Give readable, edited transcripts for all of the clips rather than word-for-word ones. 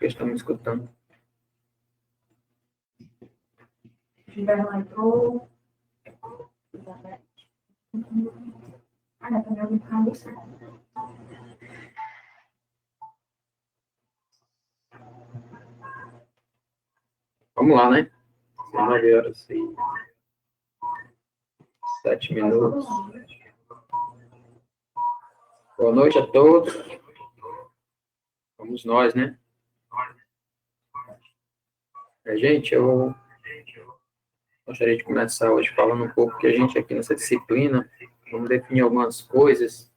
que eles estão me escutando. Gilberto entrou. Também alguém está. Vamos lá, né? 9 horas e 7 minutos. Boa noite a todos. Vamos nós, né? Gente, eu gostaria de começar hoje falando um pouco que a gente aqui nessa disciplina, vamos definir algumas coisas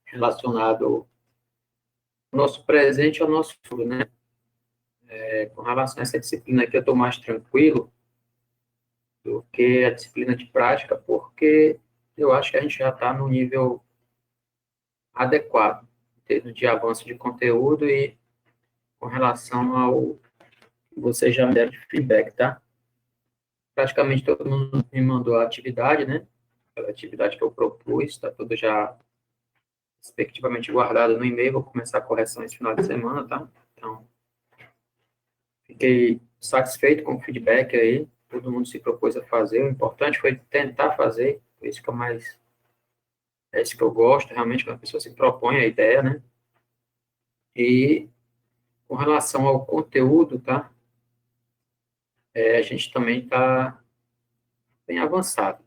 relacionadas ao nosso presente e ao nosso futuro, né? Com relação a essa disciplina aqui, eu estou mais tranquilo do que a disciplina de prática, porque eu acho que a gente já está no nível adequado em termos de avanço de conteúdo e com relação ao que vocês já me deram de feedback, tá? Praticamente todo mundo me mandou a atividade, né? A atividade que eu propus, está tudo já respectivamente guardado no e-mail, vou começar a correção esse final de semana, tá? Então, fiquei satisfeito com o feedback aí, todo mundo se propôs a fazer, o importante foi tentar fazer, por isso que é isso que eu gosto, realmente, quando a pessoa se propõe a ideia, né? E com relação ao conteúdo, tá? A gente também está bem avançado.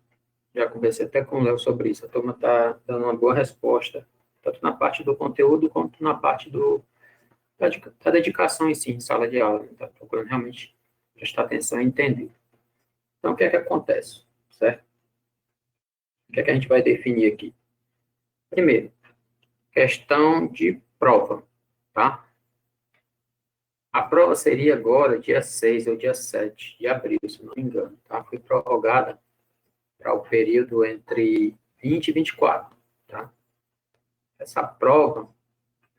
Já conversei até com o Léo sobre isso, a turma está dando uma boa resposta, tanto na parte do conteúdo, quanto na parte da dedicação em si, em sala de aula. Está procurando realmente prestar atenção e entender. Então, o que é que acontece, certo? O que é que a gente vai definir aqui? Primeiro, questão de prova, tá? A prova seria agora dia 6 ou dia 7 de abril, se não me engano, tá? Foi prorrogada para o período entre 20 e 24, tá? Essa prova,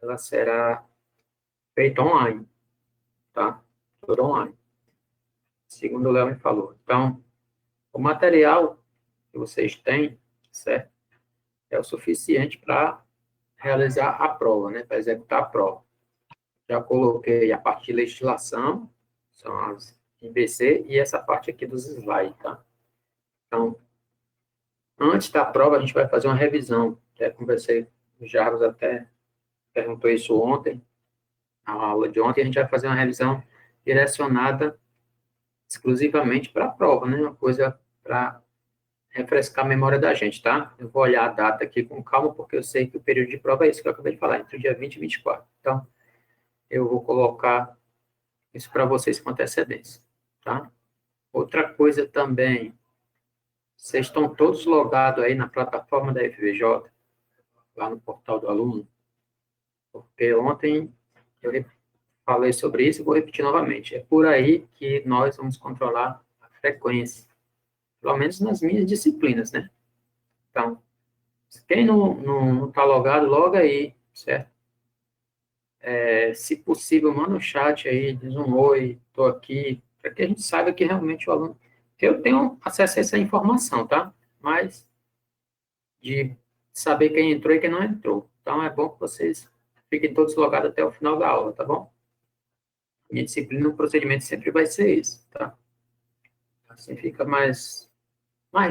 ela será feita online, tá? Toda online, segundo o Léo me falou. Então, o material que vocês têm, certo? É o suficiente para realizar a prova, né? Para executar a prova. Já coloquei a parte de legislação, são as IBC, e essa parte aqui dos slides, tá? Então, antes da prova, a gente vai fazer uma revisão. Até conversei com o Jarbas, até perguntou isso ontem, na aula de ontem, a gente vai fazer uma revisão direcionada exclusivamente para a prova, né? Uma coisa para refrescar a memória da gente, tá? Eu vou olhar a data aqui com calma, porque eu sei que o período de prova é isso que eu acabei de falar, entre o dia 20 e 24. Então, eu vou colocar isso para vocês com antecedência, tá? Outra coisa também, vocês estão todos logados aí na plataforma da FVJ, lá no portal do aluno, porque ontem eu falei sobre isso e vou repetir novamente. É por aí que nós vamos controlar a frequência, pelo menos nas minhas disciplinas, né? Então, quem não está logado, loga aí, certo? Se possível, manda um chat aí, diz um oi, estou aqui, para que a gente saiba que realmente o aluno... Eu tenho acesso a essa informação, tá? Mas de saber quem entrou e quem não entrou. Então, é bom que vocês fiquem todos logados até o final da aula, tá bom? Minha disciplina, o procedimento sempre vai ser esse, tá? Assim fica mais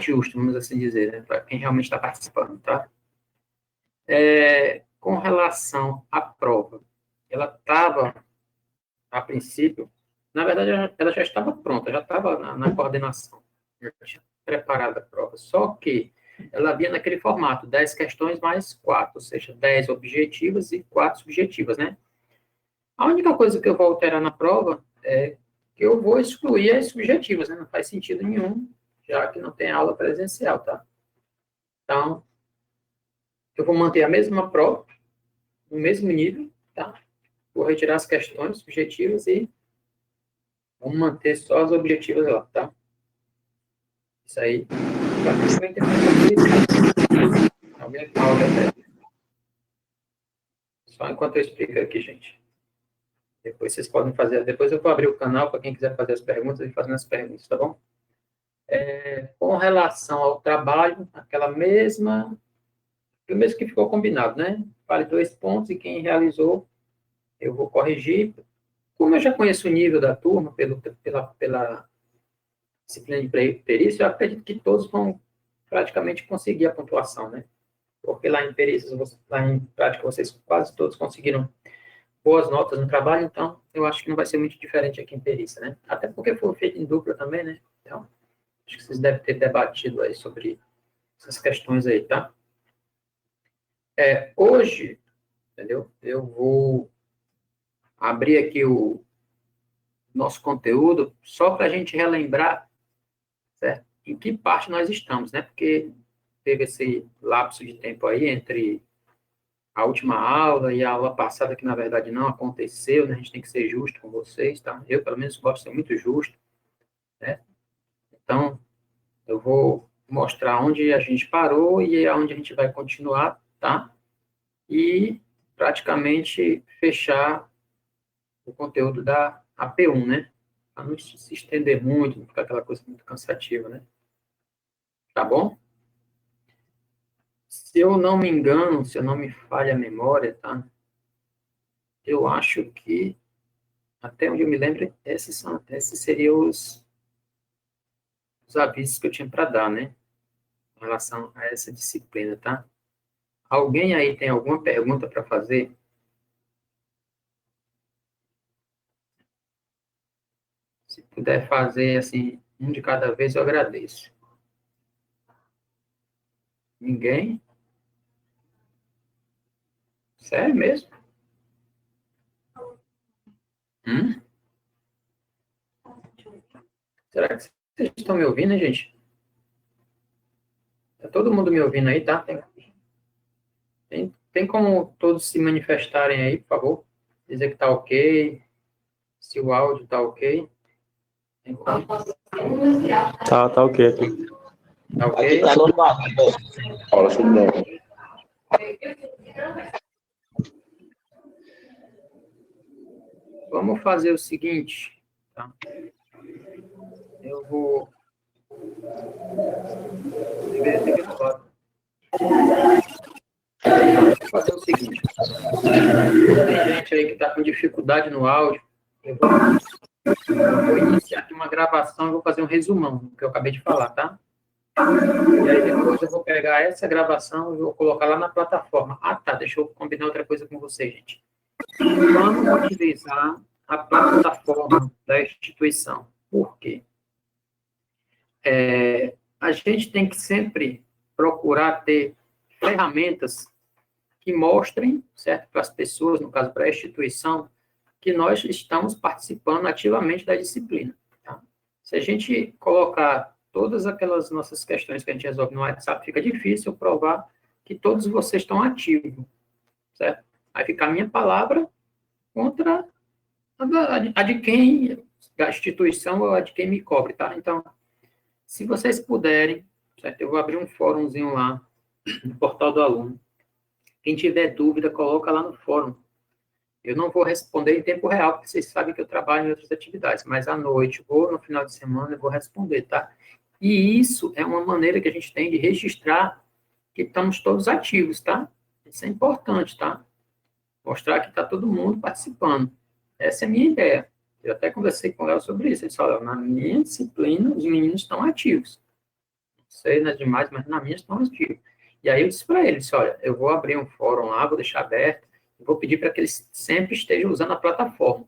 justo, vamos assim dizer, né? Para quem realmente está participando, tá? Com relação à prova, ela estava, a princípio, na verdade, ela já estava pronta, já estava na coordenação, já tinha preparado a prova, só que ela vinha naquele formato, 10 questões mais 4, ou seja, 10 objetivas e 4 subjetivas, né? A única coisa que eu vou alterar na prova é que eu vou excluir as subjetivas, né? Não faz sentido nenhum, já que não tem aula presencial, tá? Então, eu vou manter a mesma prova, no mesmo nível, tá? Vou retirar as questões subjetivas e vamos manter só as objetivas lá, tá? Isso aí. Alguém fala, só enquanto eu explico aqui, gente. Depois vocês podem fazer. Depois eu vou abrir o canal para quem quiser fazer as perguntas e fazendo as perguntas, tá bom? Com relação ao trabalho, aquela mesma. O mesmo que ficou combinado, né? Vale 2 pontos e quem realizou, eu vou corrigir Como eu já conheço o nível da turma pela disciplina de perícia, eu acredito que todos vão praticamente conseguir a pontuação, né? Porque lá em perícias, lá em prática, vocês quase todos conseguiram boas notas no trabalho, então eu acho que não vai ser muito diferente aqui em perícia, né? Até porque foi feito em dupla também, né? Então, acho que vocês devem ter debatido aí sobre essas questões aí, tá? Hoje, entendeu? Eu vou abrir aqui o nosso conteúdo só para a gente relembrar, certo? Em que parte nós estamos, né? Porque teve esse lapso de tempo aí entre a última aula e a aula passada, que na verdade não aconteceu, né? A gente tem que ser justo com vocês, tá? Eu, pelo menos, gosto de ser muito justo, né? Então, eu vou mostrar onde a gente parou e aonde a gente vai continuar, tá? E praticamente fechar o conteúdo da AP1, né? Para não se estender muito, não ficar aquela coisa muito cansativa, né? Tá bom? Se eu não me engano, se eu não me falha a memória, tá? Eu acho que, até onde eu me lembro, esses seriam os avisos que eu tinha para dar, né? Em relação a essa disciplina, tá? Alguém aí tem alguma pergunta para fazer? Se puder fazer, assim, um de cada vez, eu agradeço. Ninguém? Sério mesmo? Hum? Será que vocês estão me ouvindo, hein, gente? Tá todo mundo me ouvindo aí, tá? Tem como todos se manifestarem aí, por favor? Dizer que tá ok, se o áudio tá ok. Tem como? Tá ok aqui. Tá ok? Aqui tá normal. Fala, Fernando. Vamos fazer o seguinte, tá? Eu vou... Vou fazer o seguinte. Tem gente aí que está com dificuldade no áudio. Eu vou iniciar aqui uma gravação e vou fazer um resumão do que eu acabei de falar, tá? E aí depois eu vou pegar essa gravação e vou colocar lá na plataforma. Ah, tá, deixa eu combinar outra coisa com vocês, gente. Vamos utilizar a plataforma da instituição. Por quê? A gente tem que sempre procurar ter ferramentas que mostrem, certo, para as pessoas, no caso para a instituição, que nós estamos participando ativamente da disciplina. Tá? Se a gente colocar todas aquelas nossas questões que a gente resolve no WhatsApp, fica difícil provar que todos vocês estão ativos, certo? Vai ficar a minha palavra contra a de quem, da instituição ou a de quem me cobre, tá? Então, se vocês puderem, certo? Eu vou abrir um fórumzinho lá, no portal do aluno. Quem tiver dúvida, coloca lá no fórum. Eu não vou responder em tempo real, porque vocês sabem que eu trabalho em outras atividades, mas à noite ou no final de semana eu vou responder, tá? E isso é uma maneira que a gente tem de registrar que estamos todos ativos, tá? Isso é importante, tá? Mostrar que está todo mundo participando. Essa é a minha ideia. Eu até conversei com o Léo sobre isso. Ele falou, na minha disciplina, os meninos estão ativos. Não sei nas demais, mas na minha estão ativos. E aí eu disse para ele, olha, eu vou abrir um fórum lá, vou deixar aberto, e vou pedir para que eles sempre estejam usando a plataforma.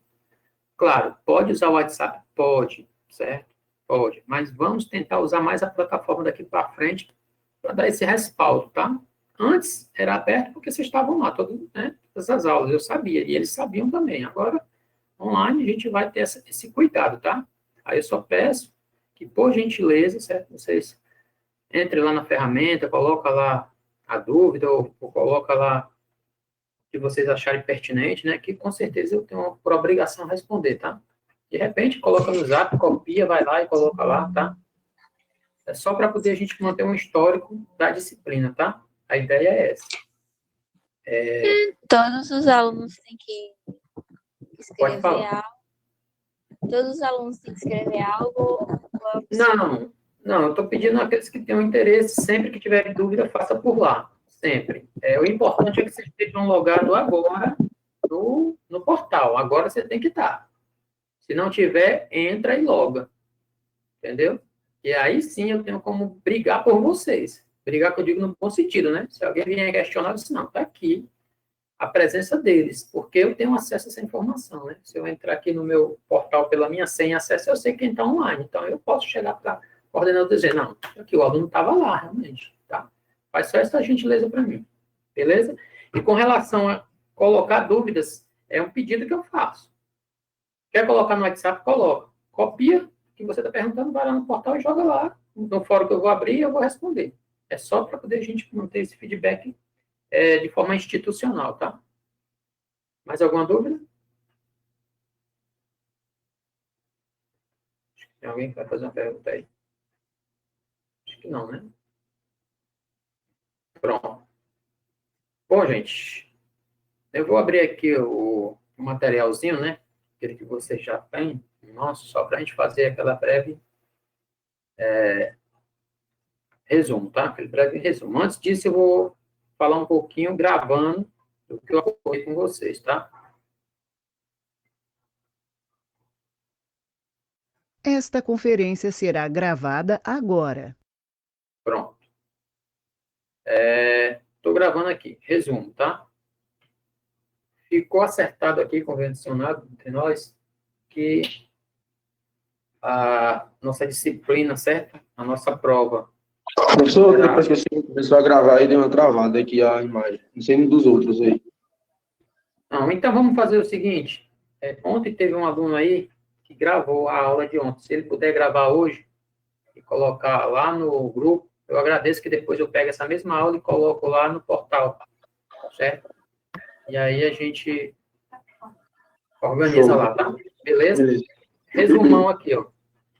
Claro, pode usar o WhatsApp? Pode, certo? Pode. Mas vamos tentar usar mais a plataforma daqui para frente para dar esse respaldo, tá? Antes era aberto porque vocês estavam lá, né, todas as aulas, eu sabia, e eles sabiam também. Agora, online, a gente vai ter esse cuidado, tá? Aí eu só peço que, por gentileza, certo? Vocês entrem lá na ferramenta, coloca lá a dúvida, ou coloca lá o que vocês acharem pertinente, né? Que com certeza eu tenho por obrigação responder, tá? De repente, coloca no Zap, copia, vai lá e coloca lá, tá? É só para poder a gente manter um histórico da disciplina, tá? A ideia é essa. Todos os alunos têm que Pode escrever falar. algo. Todos os alunos têm que escrever algo. Não, eu estou pedindo àqueles que tenham interesse, sempre que tiverem dúvida, faça por lá, sempre. O importante é que vocês estejam logados agora no portal, agora você tem que estar, Se não tiver, entra e loga. Entendeu? E aí sim eu tenho como brigar por vocês. Brigar que eu digo no bom sentido, né? Se alguém vier questionar, eu disse, não, está aqui a presença deles, porque eu tenho acesso a essa informação, né? Se eu entrar aqui no meu portal pela minha senha acesso, eu sei quem está online. Então, eu posso chegar para o coordenador e dizer, não, aqui o aluno estava lá, realmente, tá? Faz só essa gentileza para mim, beleza? E com relação a colocar dúvidas, é um pedido que eu faço. Quer colocar no WhatsApp? Coloca. Copia o que você está perguntando, vai lá no portal e joga lá. No fórum que eu vou abrir, eu vou responder. É só para poder a gente manter esse feedback de forma institucional, tá? Mais alguma dúvida? Tem alguém que vai fazer uma pergunta aí? Acho que não, né? Pronto. Bom, gente, eu vou abrir aqui o materialzinho, né? Aquele que você já tem, nossa, só para a gente fazer aquela breve resumo, tá? Aquele breve resumo. Antes disso, eu vou falar um pouquinho gravando do que eu acordei com vocês, tá? Esta conferência será gravada agora. Pronto. Estou gravando aqui. Resumo, tá? Ficou acertado aqui, convencionado entre nós, que a nossa disciplina, certo? A nossa prova. Professor, depois que você começou a gravar aí, deu uma travada aqui a imagem. Não sei dos outros aí. Não, então vamos fazer o seguinte. Ontem teve um aluno aí que gravou a aula de ontem. Se ele puder gravar hoje e colocar lá no grupo, eu agradeço que depois eu pego essa mesma aula e coloco lá no portal, certo? E aí a gente organiza lá, tá? Beleza? Resumão aqui, ó.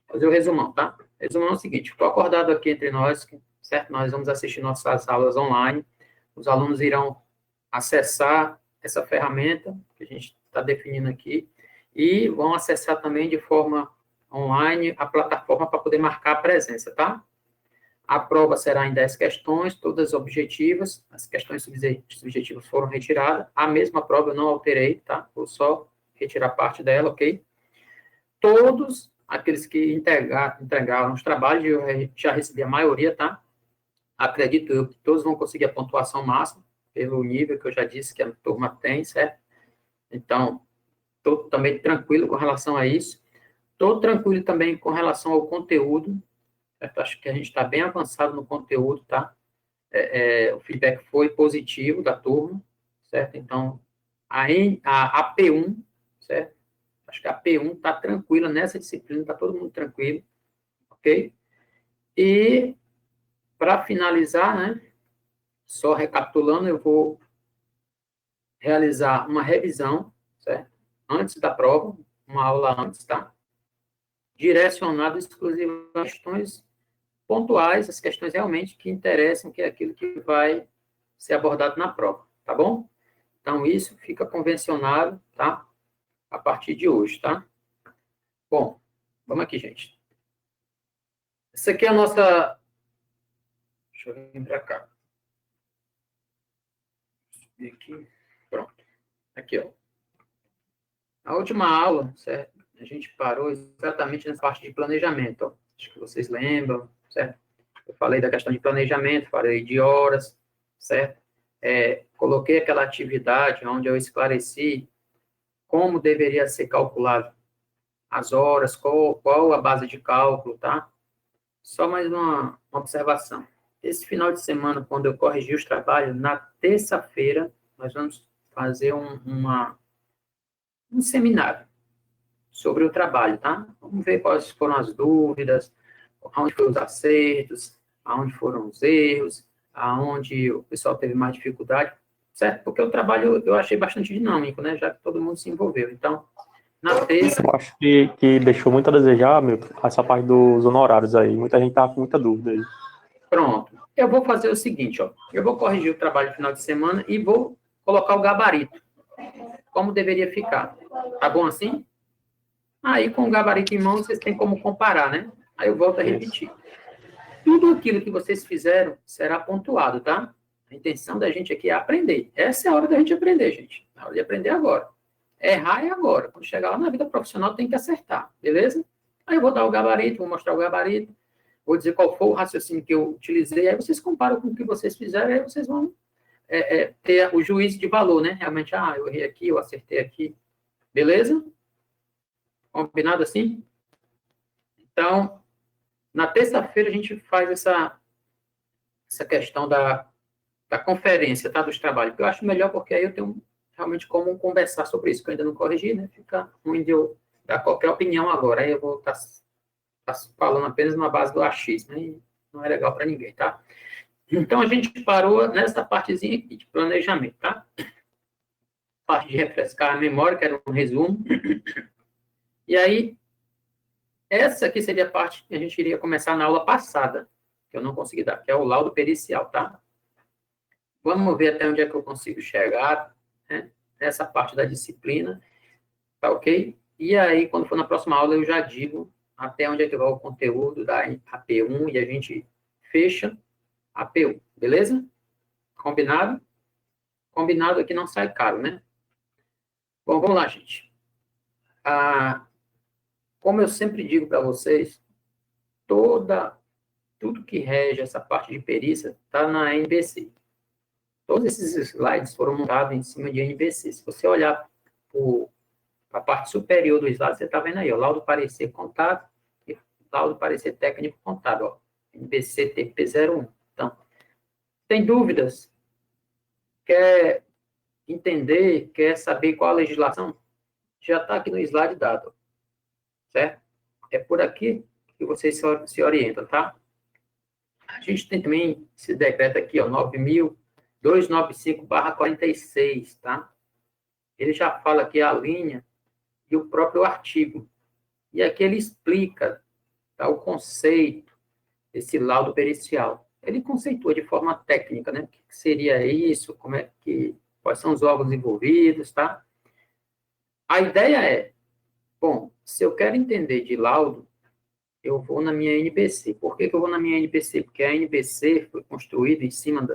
Fazer o resumão, tá? Resumão é o seguinte, ficou acordado aqui entre nós, certo? Nós vamos assistir nossas aulas online. Os alunos irão acessar essa ferramenta que a gente está definindo aqui e vão acessar também de forma online a plataforma para poder marcar a presença, tá? A prova será em 10 questões, todas objetivas. As questões subjetivas foram retiradas. A mesma prova eu não alterei, tá? Vou só retirar parte dela, ok? Todos aqueles que entregaram os trabalhos, eu já recebi a maioria, tá? Acredito eu que todos vão conseguir a pontuação máxima, pelo nível que eu já disse que a turma tem, certo? Então, estou também tranquilo com relação a isso. Estou tranquilo também com relação ao conteúdo, certo? Acho que a gente está bem avançado no conteúdo, tá? O feedback foi positivo da turma, certo? Então, a P1, certo? Acho que a P1 está tranquila nessa disciplina, está todo mundo tranquilo, ok? E, para finalizar, né, só recapitulando, eu vou realizar uma revisão, certo? Antes da prova, uma aula antes, tá? Direcionado exclusivamente a questões pontuais, as questões realmente que interessam, que é aquilo que vai ser abordado na prova, tá bom? Então, isso fica convencionado, tá? A partir de hoje, tá? Bom, vamos aqui, gente. Essa aqui é a nossa... Deixa eu vir para cá. Aqui. Pronto. Aqui, ó. A última aula, certo? A gente parou exatamente nessa parte de planejamento, ó. Acho que vocês lembram, certo? Eu falei da questão de planejamento, falei de horas, certo? Coloquei aquela atividade onde eu esclareci como deveria ser calculado as horas, qual a base de cálculo, tá? Só mais uma observação. Esse final de semana, quando eu corrigi os trabalhos, na terça-feira, nós vamos fazer um seminário sobre o trabalho, tá? Vamos ver quais foram as dúvidas, aonde foram os acertos, aonde foram os erros, aonde o pessoal teve mais dificuldade, certo? Porque o trabalho eu achei bastante dinâmico, né? Já que todo mundo se envolveu. Então, na terça... Eu acho que deixou muito a desejar, meu, essa parte dos honorários aí. Muita gente tava com muita dúvida aí. Pronto. Eu vou fazer o seguinte, ó. Eu vou corrigir o trabalho no final de semana e vou colocar o gabarito. Como deveria ficar. Tá bom assim? Aí, com o gabarito em mão, vocês têm como comparar, né? Aí eu volto a repetir. Tudo aquilo que vocês fizeram será pontuado, tá? A intenção da gente aqui é aprender. Essa é a hora da gente aprender, gente. É a hora de aprender agora. Errar é agora. Quando chegar lá na vida profissional, tem que acertar, beleza? Aí eu vou dar o gabarito, vou mostrar o gabarito, vou dizer qual foi o raciocínio que eu utilizei, aí vocês comparam com o que vocês fizeram, aí vocês vão ter o juízo de valor, né? Realmente, eu errei aqui, eu acertei aqui, beleza? Combinado assim? Então, na terça-feira a gente faz essa questão da conferência, tá? Dos trabalhos, que eu acho melhor porque aí eu tenho realmente como conversar sobre isso, que eu ainda não corrigi, né? Fica ruim de eu dar qualquer opinião agora, aí eu vou estar falando apenas na base do achismo, né? E não é legal para ninguém, tá? Então, a gente parou nessa partezinha aqui de planejamento, tá? Parte de refrescar a memória, que era um resumo. E aí, essa aqui seria a parte que a gente iria começar na aula passada, que eu não consegui dar, que é o laudo pericial, tá? Vamos ver até onde é que eu consigo chegar, né? Essa parte da disciplina, tá ok? E aí, quando for na próxima aula, eu já digo até onde é que vai o conteúdo da AP1 e a gente fecha a AP1, beleza? Combinado? Combinado aqui não sai caro, né? Bom, vamos lá, gente. Como eu sempre digo para vocês, tudo que rege essa parte de perícia está na NBC. Todos esses slides foram montados em cima de NBC. Se você olhar a parte superior do slide, você está vendo aí, ó, laudo parecer contábil e laudo parecer técnico contábil, ó, NBC TP01. Então, tem dúvidas? Quer entender, quer saber qual a legislação? Já está aqui no slide dado, certo? É por aqui que vocês se orientam, tá? A gente tem também esse decreto aqui, ó, 9.295/46, tá? Ele já fala aqui a linha e o próprio artigo. E aqui ele explica, tá, o conceito desse laudo pericial. Ele conceitua de forma técnica, né? O que seria isso, quais são os órgãos envolvidos, tá? A ideia é, bom, se eu quero entender de laudo, eu vou na minha NBC. Por que eu vou na minha NBC? Porque a NBC foi construída em cima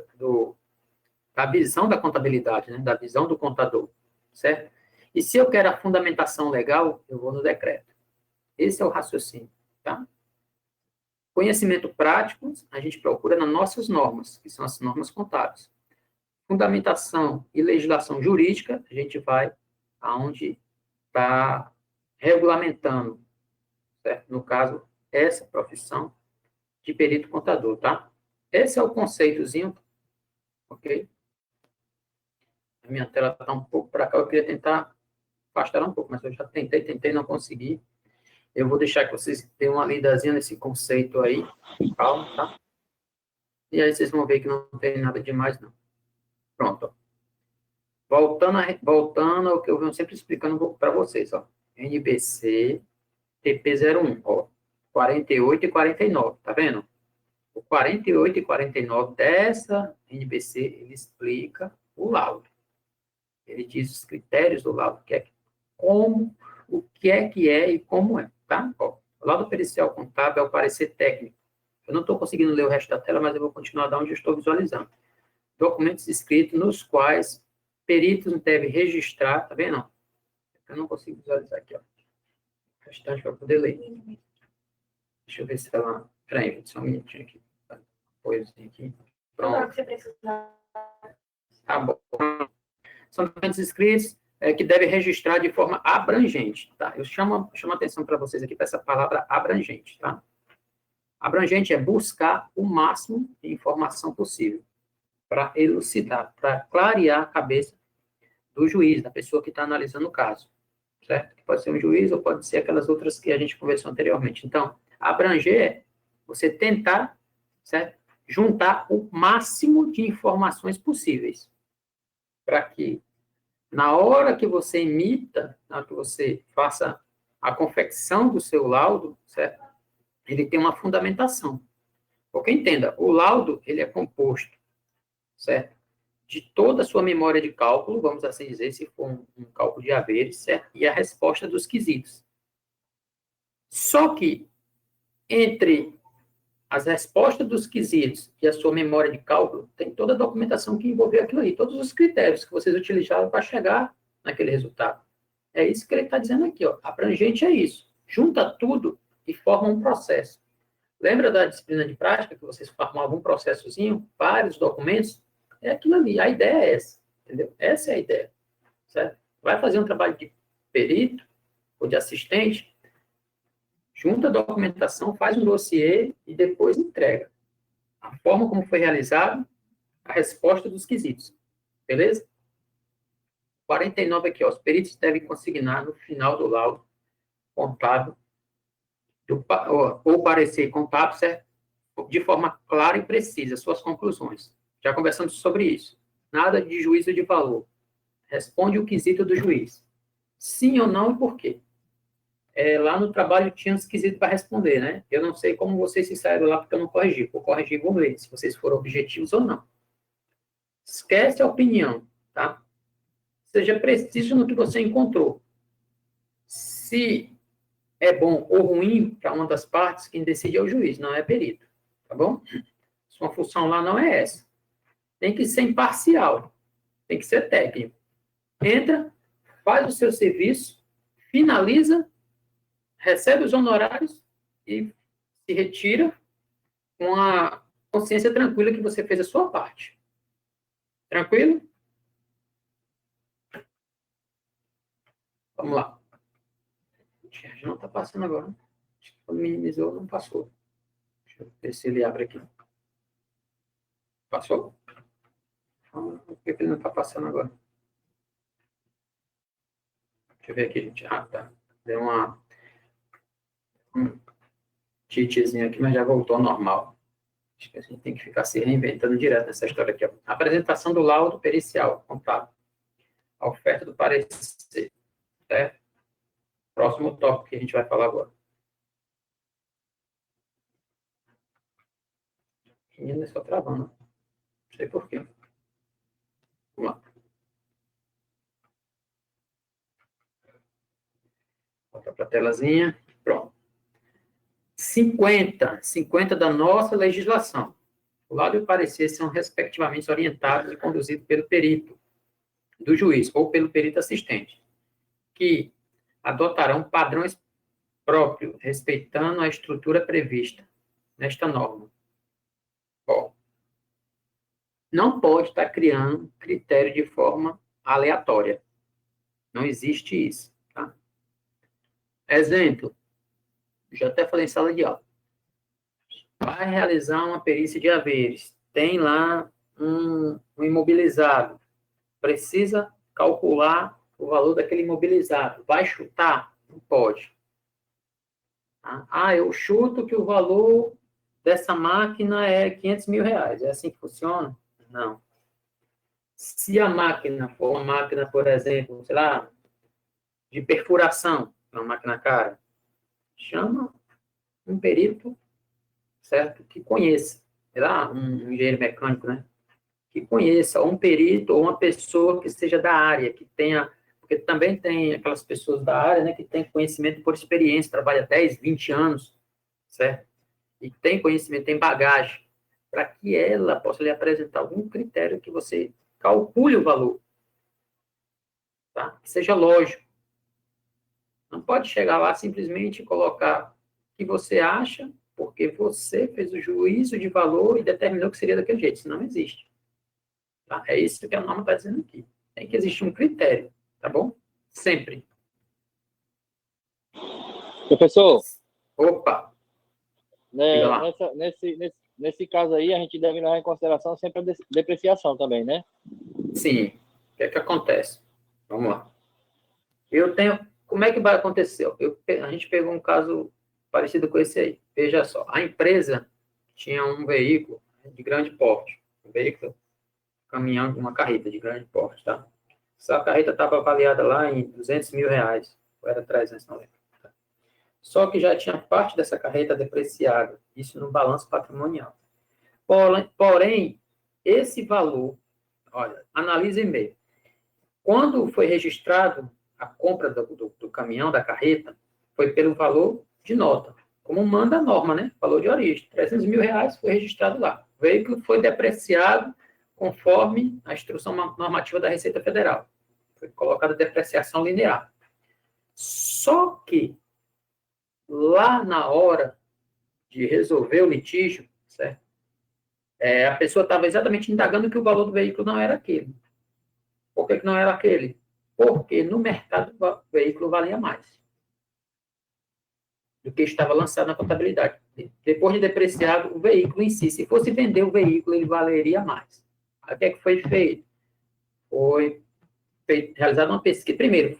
da visão da contabilidade, né? Da visão do contador, certo? E se eu quero a fundamentação legal, eu vou no decreto. Esse é o raciocínio, tá? Conhecimento prático, a gente procura nas nossas normas, que são as normas contábeis. Fundamentação e legislação jurídica, a gente vai aonde está regulamentando, certo? No caso, essa profissão de perito contador, tá? Esse é o conceitozinho, ok? A minha tela está um pouco para cá, eu queria tentar afastar um pouco, mas eu já tentei, não consegui. Eu vou deixar que vocês tenham uma lidazinha nesse conceito aí, calma, tá? E aí vocês vão ver que não tem nada demais, não. Pronto. Voltando ao que eu venho sempre explicando um pouco para vocês, ó. NBC TP01, ó. 48 e 49, tá vendo? O 48 e 49 dessa NBC, ele explica o laudo. Ele diz os critérios do laudo, o que é e como é, tá? Ó, o laudo pericial contábil é o parecer técnico. Eu não estou conseguindo ler o resto da tela, mas eu vou continuar da onde eu estou visualizando. Documentos escritos nos quais peritos devem registrar, tá vendo? Eu não consigo visualizar aqui, ó. O restante para poder ler. Deixa eu ver se ela... Peraí, só um minutinho aqui. Coisinha aqui. Pronto. Tá bom. São documentos escritos que devem registrar de forma abrangente, tá? Eu chamo a atenção para vocês aqui para essa palavra abrangente, tá? Abrangente é buscar o máximo de informação possível para elucidar, para clarear a cabeça do juiz, da pessoa que está analisando o caso, certo? Que pode ser um juiz ou pode ser aquelas outras que a gente conversou anteriormente. Então, abranger é você tentar, certo? Juntar o máximo de informações possíveis para que, na hora que você emita, na hora que você faça a confecção do seu laudo, certo? Ele tem uma fundamentação. Porque, entenda, o laudo, ele é composto, certo? De toda a sua memória de cálculo, vamos assim dizer, se for um cálculo de haveres, certo? E a resposta dos quesitos. Só que, entre as respostas dos quesitos e a sua memória de cálculo, tem toda a documentação que envolveu aquilo aí, todos os critérios que vocês utilizaram para chegar naquele resultado. É isso que ele está dizendo aqui, ó. Abrangente é isso. Junta tudo e forma um processo. Lembra da disciplina de prática, que vocês formavam um processozinho, vários documentos? É aquilo ali. A ideia é essa, entendeu? Essa é a ideia, certo? Vai fazer um trabalho de perito ou de assistente, junta a documentação, faz um dossiê e depois entrega. A forma como foi realizado, a resposta dos quesitos. Beleza? 49 aqui, ó. Os peritos devem consignar no final do laudo contábil ou parecer contábil, certo? De forma clara e precisa, suas conclusões. Já conversamos sobre isso. Nada de juízo de valor. Responde o quesito do juiz. Sim ou não e por quê? Lá no trabalho tinha uns quesitos para responder, né? Eu não sei como vocês se saíram lá porque eu não corrigi. Vou corrigir, vou ver se vocês foram objetivos ou não. Esquece a opinião, tá? Seja preciso no que você encontrou. Se é bom ou ruim para uma das partes, quem decide é o juiz, não é perito, tá bom? Sua função lá não é essa. Tem que ser imparcial, tem que ser técnico. Entra, faz o seu serviço, finaliza, recebe os honorários e se retira com a consciência tranquila que você fez a sua parte. Tranquilo? Vamos lá. Já não está passando agora. Acho que quando minimizou, não passou. Deixa eu ver se ele abre aqui. Passou? Por que ele não está passando agora? Deixa eu ver aqui, gente. Ah, tá. Deu um cheatzinho aqui, mas já voltou ao normal. Acho que a gente tem que ficar se reinventando direto nessa história aqui. Ó. Apresentação do laudo pericial contábil. A oferta do parecer. Certo? Próximo tópico que a gente vai falar agora. Menina, só travando. Não sei por quê. Vamos lá. Volta para a telazinha. Pronto. 50 da nossa legislação. O laudo e o parecer são, respectivamente, orientados e conduzidos pelo perito do juiz ou pelo perito assistente, que adotarão padrões próprios, respeitando a estrutura prevista nesta norma. Ó, não pode estar criando critério de forma aleatória. Não existe isso. Tá? Exemplo, já até falei em sala de aula. Vai realizar uma perícia de haveres. Tem lá um imobilizado. Precisa calcular o valor daquele imobilizado. Vai chutar? Não pode. Eu chuto que o valor dessa máquina é 500 mil reais. É assim que funciona? Não. Se a máquina for uma máquina, por exemplo, sei lá, de perfuração, uma máquina cara, chama um perito, certo? Que conheça. Sei lá, um engenheiro mecânico, né? Que conheça, ou um perito, ou uma pessoa que seja da área, que tenha, porque também tem aquelas pessoas da área, né, que tem conhecimento por experiência, trabalha 10, 20 anos, certo? E tem conhecimento, tem bagagem, para que ela possa lhe apresentar algum critério que você calcule o valor, tá? Que seja lógico. Não pode chegar lá simplesmente e colocar o que você acha, porque você fez o juízo de valor e determinou que seria daquele jeito. Isso não existe. Tá? É isso que a norma está dizendo aqui. Tem que existir um critério, tá bom? Sempre. Professor, Opa! né, Diga lá. nesse caso aí, a gente deve levar em consideração sempre a depreciação também, né? Sim. O que é que acontece? Vamos lá. Como é que vai acontecer? A gente pegou um caso parecido com esse aí. Veja só. A empresa tinha um veículo de grande porte. Um veículo, caminhão, uma carreta de grande porte, tá? Essa carreta estava avaliada lá em 200 mil reais. Ou era 300, não lembro. Tá? Só que já tinha parte dessa carreta depreciada. Isso no balanço patrimonial. Porém, esse valor, olha, analise bem. Quando foi registrado a compra do caminhão, da carreta, foi pelo valor de nota, como manda a norma, né? Valor de origem, 300 mil reais foi registrado lá. O veículo foi depreciado conforme a instrução normativa da Receita Federal. Foi colocada depreciação linear. Só que, lá na hora de resolver o litígio, certo? A pessoa estava exatamente indagando que o valor do veículo não era aquele. Por que não era aquele? Porque no mercado o veículo valia mais do que estava lançado na contabilidade. Depois de depreciado o veículo em si, se fosse vender o veículo, ele valeria mais. Aí, o que é que foi feito? Foi realizada uma pesquisa. Primeiro,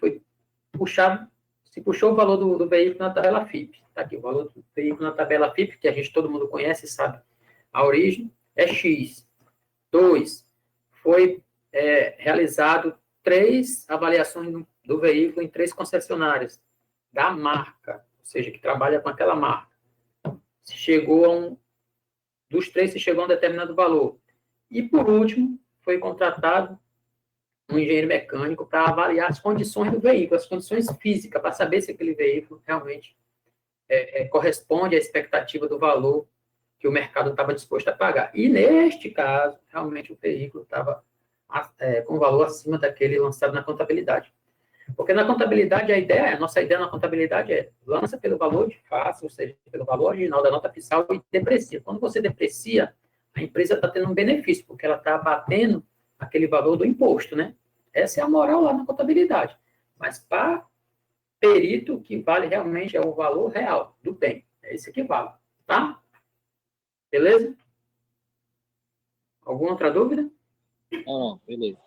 se puxou o valor do veículo na tabela FIP. Está aqui, o valor do veículo na tabela FIP, que todo mundo conhece e sabe a origem, é X. 2, foi realizado 3 avaliações do veículo em 3 concessionárias da marca, ou seja, que trabalha com aquela marca. Dos 3, se chegou a um determinado valor. E, por último, foi contratado um engenheiro mecânico para avaliar as condições do veículo, as condições físicas, para saber se aquele veículo realmente corresponde à expectativa do valor que o mercado estava disposto a pagar. E, neste caso, realmente o veículo estava com valor acima daquele lançado na contabilidade. Porque na contabilidade, a nossa ideia na contabilidade lança pelo valor de face, ou seja, pelo valor original da nota fiscal e deprecia. Quando você deprecia, a empresa está tendo um benefício, porque ela está abatendo aquele valor do imposto, né? Essa é a moral lá na contabilidade. Mas para perito, o que vale realmente é o valor real do bem. É isso que vale, tá? Beleza? Alguma outra dúvida? Não, beleza.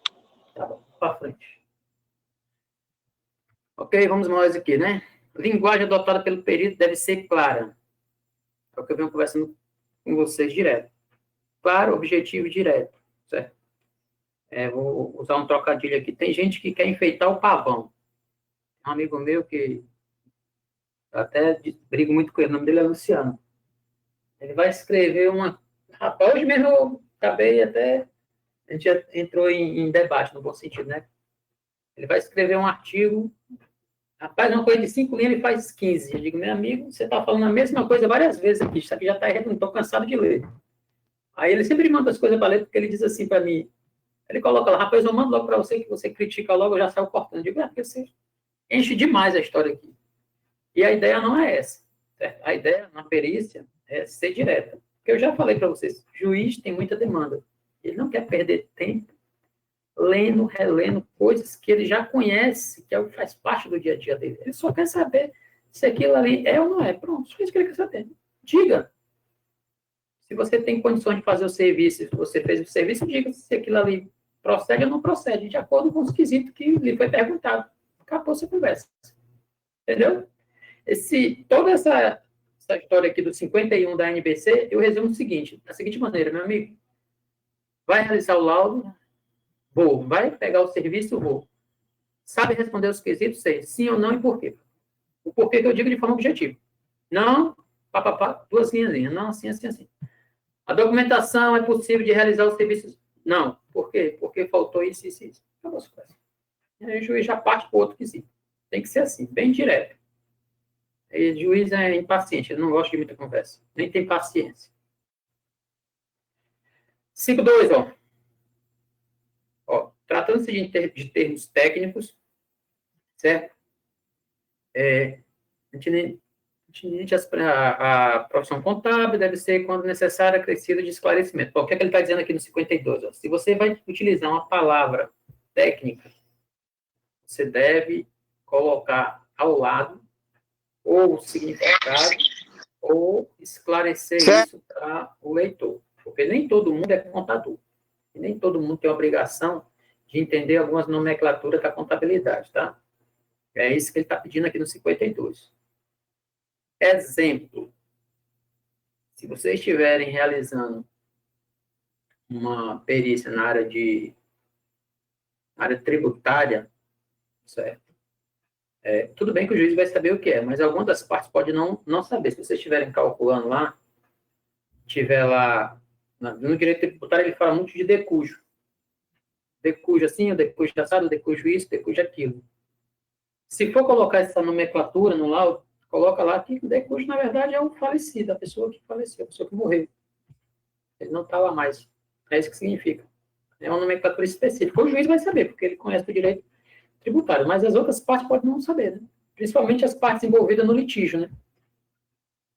Tá bom, para frente. Ok, vamos mais aqui, né? Linguagem adotada pelo perito deve ser clara. É o que eu venho conversando com vocês direto. Claro, objetivo e direto, certo? Vou usar um trocadilho aqui. Tem gente que quer enfeitar o pavão. Um amigo meu que até brigo muito com ele, o nome dele é Luciano. Ele vai escrever uma... Rapaz, hoje mesmo eu acabei até... A gente já entrou em debate, no bom sentido, né? Ele vai escrever um artigo... Rapaz, uma coisa de 5 linhas, ele faz 15. Eu digo, meu amigo, você está falando a mesma coisa várias vezes aqui. Isso aqui já está errado, não estou cansado de ler. Aí ele sempre manda as coisas para ler, porque ele diz assim para mim... Ele coloca lá, rapaz, eu mando logo para você, que você critica logo, eu já saio cortando. Eu digo, porque você enche demais a história aqui. E a ideia não é essa. Certo? A ideia na perícia é ser direta. Porque eu já falei para vocês, juiz tem muita demanda. Ele não quer perder tempo lendo, relendo coisas que ele já conhece, que faz parte do dia a dia dele. Ele só quer saber se aquilo ali é ou não é. Pronto, só isso que ele quer saber. Diga. Se você tem condições de fazer o serviço, se você fez o serviço, diga se aquilo ali procede ou não procede, de acordo com os quesitos que lhe foi perguntado. Acabou essa conversa. Entendeu? Toda essa história aqui do 51 da NBC, eu resumo o seguinte, da seguinte maneira, meu amigo. Vai realizar o laudo, vou. Vai pegar o serviço, vou. Sabe responder os quesitos? Sei. Sim ou não e por quê? O porquê que eu digo de forma objetiva. Não, papapá, 2 linhas. Não, assim, assim, assim. A documentação é possível de realizar os serviços? Não. Por quê? Porque faltou isso, isso, isso. Acabou essa coisa. E aí o juiz já parte para o outro quesito. Tem que ser assim, bem direto. E o juiz é impaciente, ele não gosta de muita conversa. Nem tem paciência. 5.2, ó. Tratando-se de termos técnicos, certo? A profissão contábil deve ser, quando necessário, acrescida de esclarecimento. O que é que ele está dizendo aqui no 52? Ó? Se você vai utilizar uma palavra técnica, você deve colocar ao lado ou o significado ou esclarecer isso para o leitor. Porque nem todo mundo é contador. E nem todo mundo tem a obrigação de entender algumas nomenclaturas da contabilidade, tá? É isso que ele está pedindo aqui no 52. Exemplo. Se vocês estiverem realizando uma perícia na área tributária, certo? Tudo bem que o juiz vai saber o que é, mas alguma das partes pode não saber. Se vocês estiverem calculando lá, tiver lá, no direito tributário ele fala muito de decujo. Decujo assim, o decujo assado, o decujo isso, o decujo aquilo. Se for colocar essa nomenclatura no laudo, coloca lá que o decujo, na verdade, é o falecido, a pessoa que faleceu, a pessoa que morreu. Ele não está lá mais. É isso que significa. É uma nomenclatura específica. O juiz vai saber, porque ele conhece o direito tributário, mas as outras partes podem não saber, né? principalmente as partes envolvidas no litígio, né?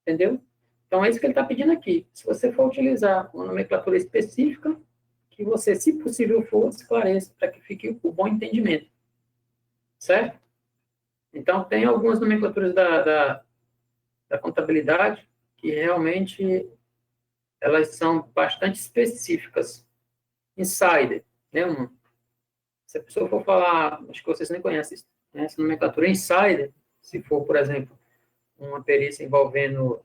Entendeu? Então, é isso que ele está pedindo aqui. Se você for utilizar uma nomenclatura específica, que você, se possível for, esclareça, para que fique o bom entendimento. Certo? Então, tem algumas nomenclaturas da contabilidade que realmente elas são bastante específicas. Insider, né? Se a pessoa for falar, acho que vocês nem conhecem né, essa nomenclatura insider, se for, por exemplo, uma perícia envolvendo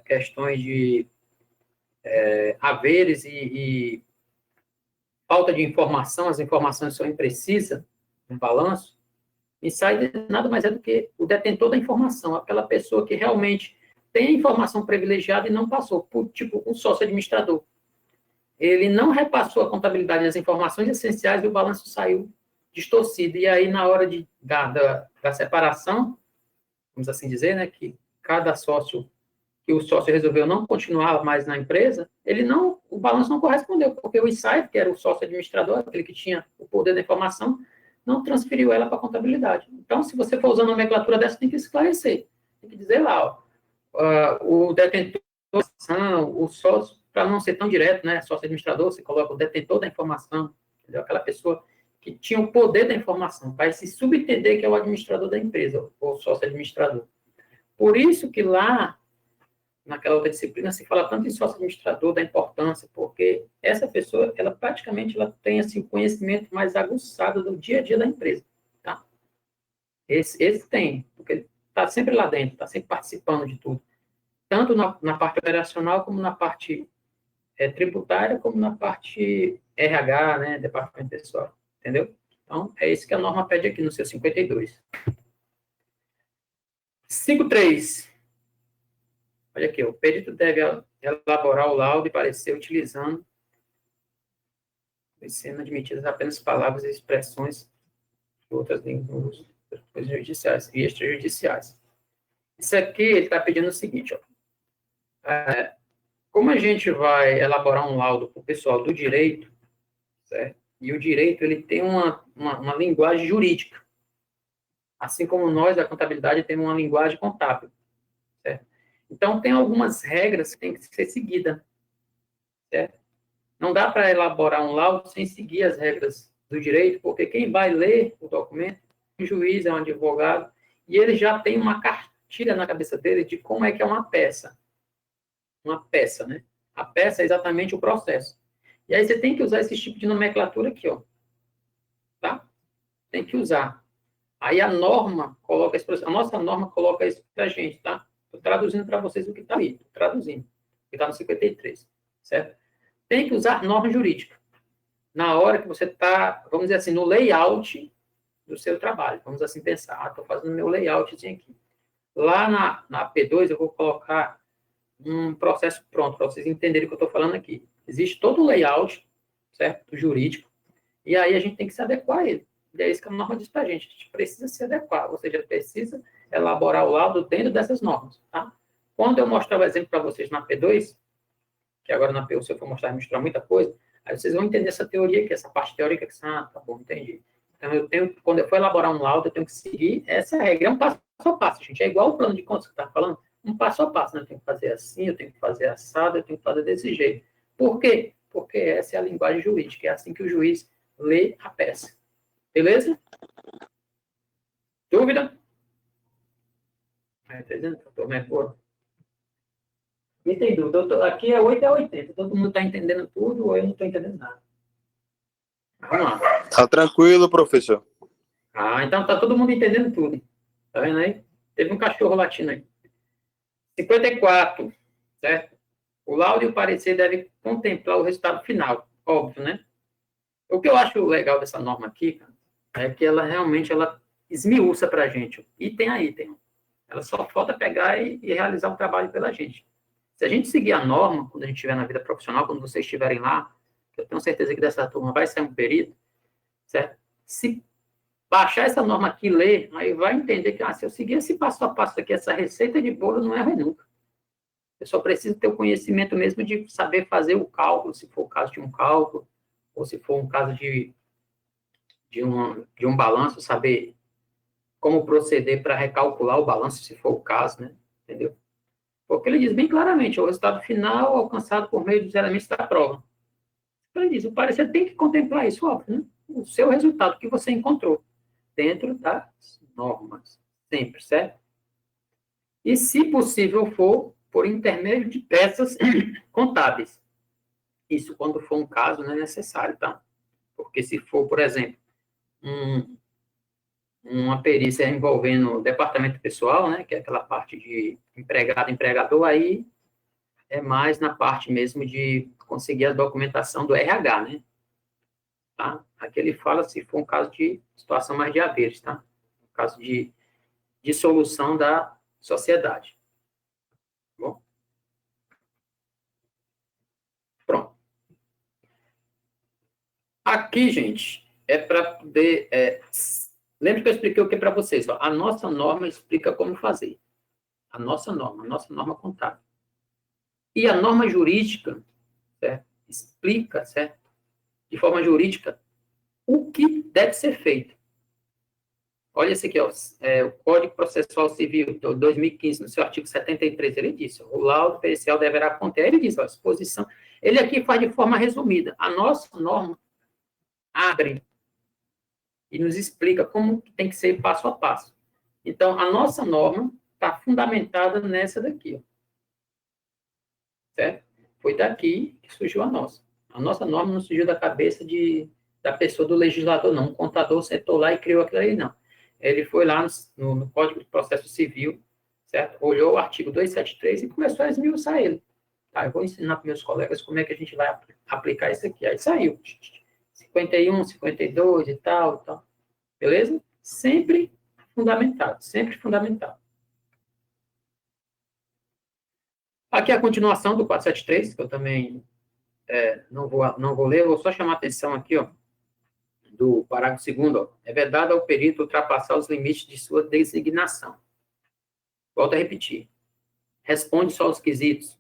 questões de haveres e falta de informação, as informações são imprecisas no balanço, insider nada mais é do que o detentor da informação, aquela pessoa que realmente tem a informação privilegiada e não passou, por, tipo, um sócio administrador. Ele não repassou a contabilidade das informações essenciais e o balanço saiu distorcido. E aí, na hora da separação, vamos assim dizer, né, que cada sócio, que o sócio resolveu não continuar mais na empresa, o balanço não correspondeu, porque o insider, que era o sócio administrador, aquele que tinha o poder da informação, não transferiu ela para a contabilidade. Então, se você for usando a nomenclatura dessa, tem que esclarecer. Tem que dizer lá, o detentor da informação, o sócio, para não ser tão direto, né, sócio administrador, você coloca o detentor da informação, entendeu? Aquela pessoa que tinha o poder da informação, vai se subentender que é o administrador da empresa, ou sócio administrador. Por isso que lá, naquela outra disciplina, se fala tanto em sócio administrador, da importância, porque essa pessoa, ela praticamente tem assim, o conhecimento mais aguçado do dia a dia da empresa. Tá? Esse tem, porque ele está sempre lá dentro, está sempre participando de tudo. Tanto na parte operacional, como na parte tributária, como na parte RH, né, departamento pessoal. Entendeu? Então, é isso que a norma pede aqui no seu 52. 5.3. Olha aqui, o perito deve elaborar o laudo e parecer utilizando, sendo admitidas apenas palavras e expressões de outras línguas judiciais e extrajudiciais. Isso aqui, ele está pedindo o seguinte, ó. Como a gente vai elaborar um laudo para o pessoal do direito, certo? E o direito, ele tem uma linguagem jurídica, assim como nós, da contabilidade, temos uma linguagem contábil, certo? Então, tem algumas regras que têm que ser seguidas, certo? Não dá para elaborar um laudo sem seguir as regras do direito, porque quem vai ler o documento, o juiz é um advogado, e ele já tem uma cartilha na cabeça dele de como é que é uma peça. Uma peça, né? A peça é exatamente o processo. E aí você tem que usar esse tipo de nomenclatura aqui, ó. Tá? Tem que usar. Aí a norma coloca isso, a nossa norma coloca isso pra gente, tá? Estou traduzindo para vocês o que está aí, traduzindo. O que está no 53, certo? Tem que usar norma jurídica. Na hora que você está, vamos dizer assim, no layout do seu trabalho. Vamos assim pensar, estou fazendo meu layoutzinho aqui. Lá na P2 eu vou colocar um processo pronto, para vocês entenderem o que eu estou falando aqui. Existe todo um layout, certo? Do jurídico, e aí a gente tem que se adequar a ele. E é isso que a norma diz para a gente precisa se adequar, ou seja, precisa elaborar o laudo dentro dessas normas, tá? Quando eu mostrar o exemplo para vocês na P2, que agora na P1 se eu for mostrar, vai mostrar muita coisa, aí vocês vão entender essa teoria aqui, essa parte teórica que tá bom, entendi. Então, quando eu for elaborar um laudo, eu tenho que seguir essa regra, é um passo a passo, gente, é igual o plano de contas que eu estava falando, um passo a passo, né? Eu tenho que fazer assim, eu tenho que fazer assado, eu tenho que fazer desse jeito. Por quê? Porque essa é a linguagem jurídica, é assim que o juiz lê a peça. Beleza? Dúvida? Me tem dúvida. Aqui é 8 a 80. Todo mundo está entendendo tudo ou eu não estou entendendo nada? Vamos lá. Tá tranquilo, professor. Então está todo mundo entendendo tudo. Tá vendo aí? Teve um cachorro latindo aí. 54, certo? O laudo e o parecer devem contemplar o resultado final, óbvio, né? O que eu acho legal dessa norma aqui, cara, é que ela realmente esmiuça para a gente. Item a item. Ela só falta pegar e realizar o trabalho pela gente. Se a gente seguir a norma, quando a gente estiver na vida profissional, quando vocês estiverem lá, eu tenho certeza que dessa turma vai sair um perito, certo? Se baixar essa norma aqui e ler, aí vai entender que, se eu seguir esse passo a passo aqui, essa receita de bolo, não erro nunca. Eu só preciso ter o conhecimento mesmo de saber fazer o cálculo, se for o caso de um cálculo, ou se for um caso de um balanço, saber como proceder para recalcular o balanço, se for o caso, né? Entendeu? Porque ele diz bem claramente, o resultado final alcançado por meio dos elementos da prova. Ele diz, o parecer tem que contemplar isso, óbvio, né? O seu resultado que você encontrou dentro das normas, sempre, certo? E, se possível for, por intermédio de peças contábeis. Isso, quando for um caso, não é necessário, tá? Porque se for, por exemplo, uma perícia envolvendo o departamento pessoal, né, que é aquela parte de empregado, empregador, aí é mais na parte mesmo de conseguir a documentação do RH, né? Tá? Aqui ele fala se for um caso de situação mais de haveres, tá? Um caso de dissolução da sociedade. Bom. Pronto. Aqui, gente, é para poder... lembra que eu expliquei o que para vocês? Ó, a nossa norma explica como fazer. A nossa norma contábil. E a norma jurídica, certo? Explica, certo? De forma jurídica, o que deve ser feito. Olha esse aqui, ó, o Código Processual Civil, de 2015, no seu artigo 73, ele disse, o laudo pericial deverá conter, ele diz, ó, exposição. Ele aqui faz de forma resumida. A nossa norma abre e nos explica como tem que ser passo a passo. Então, a nossa norma está fundamentada nessa daqui, ó. Certo? Foi daqui que surgiu a nossa. A nossa norma não surgiu da cabeça da pessoa, do legislador, não. Um contador sentou lá e criou aquilo aí, não. Ele foi lá no Código de Processo Civil, certo? Olhou o artigo 273 e começou a esmiuçar ele. Tá, eu vou ensinar para meus colegas como é que a gente vai aplicar isso aqui. Aí saiu. 51, 52 e tal. Beleza? Sempre fundamentado, sempre fundamentado. Aqui é a continuação do 473, que eu também não vou ler, eu vou só chamar a atenção aqui, ó, do parágrafo 2º, ó. É vedado ao perito ultrapassar os limites de sua designação. Volto a repetir. Responde só os quesitos.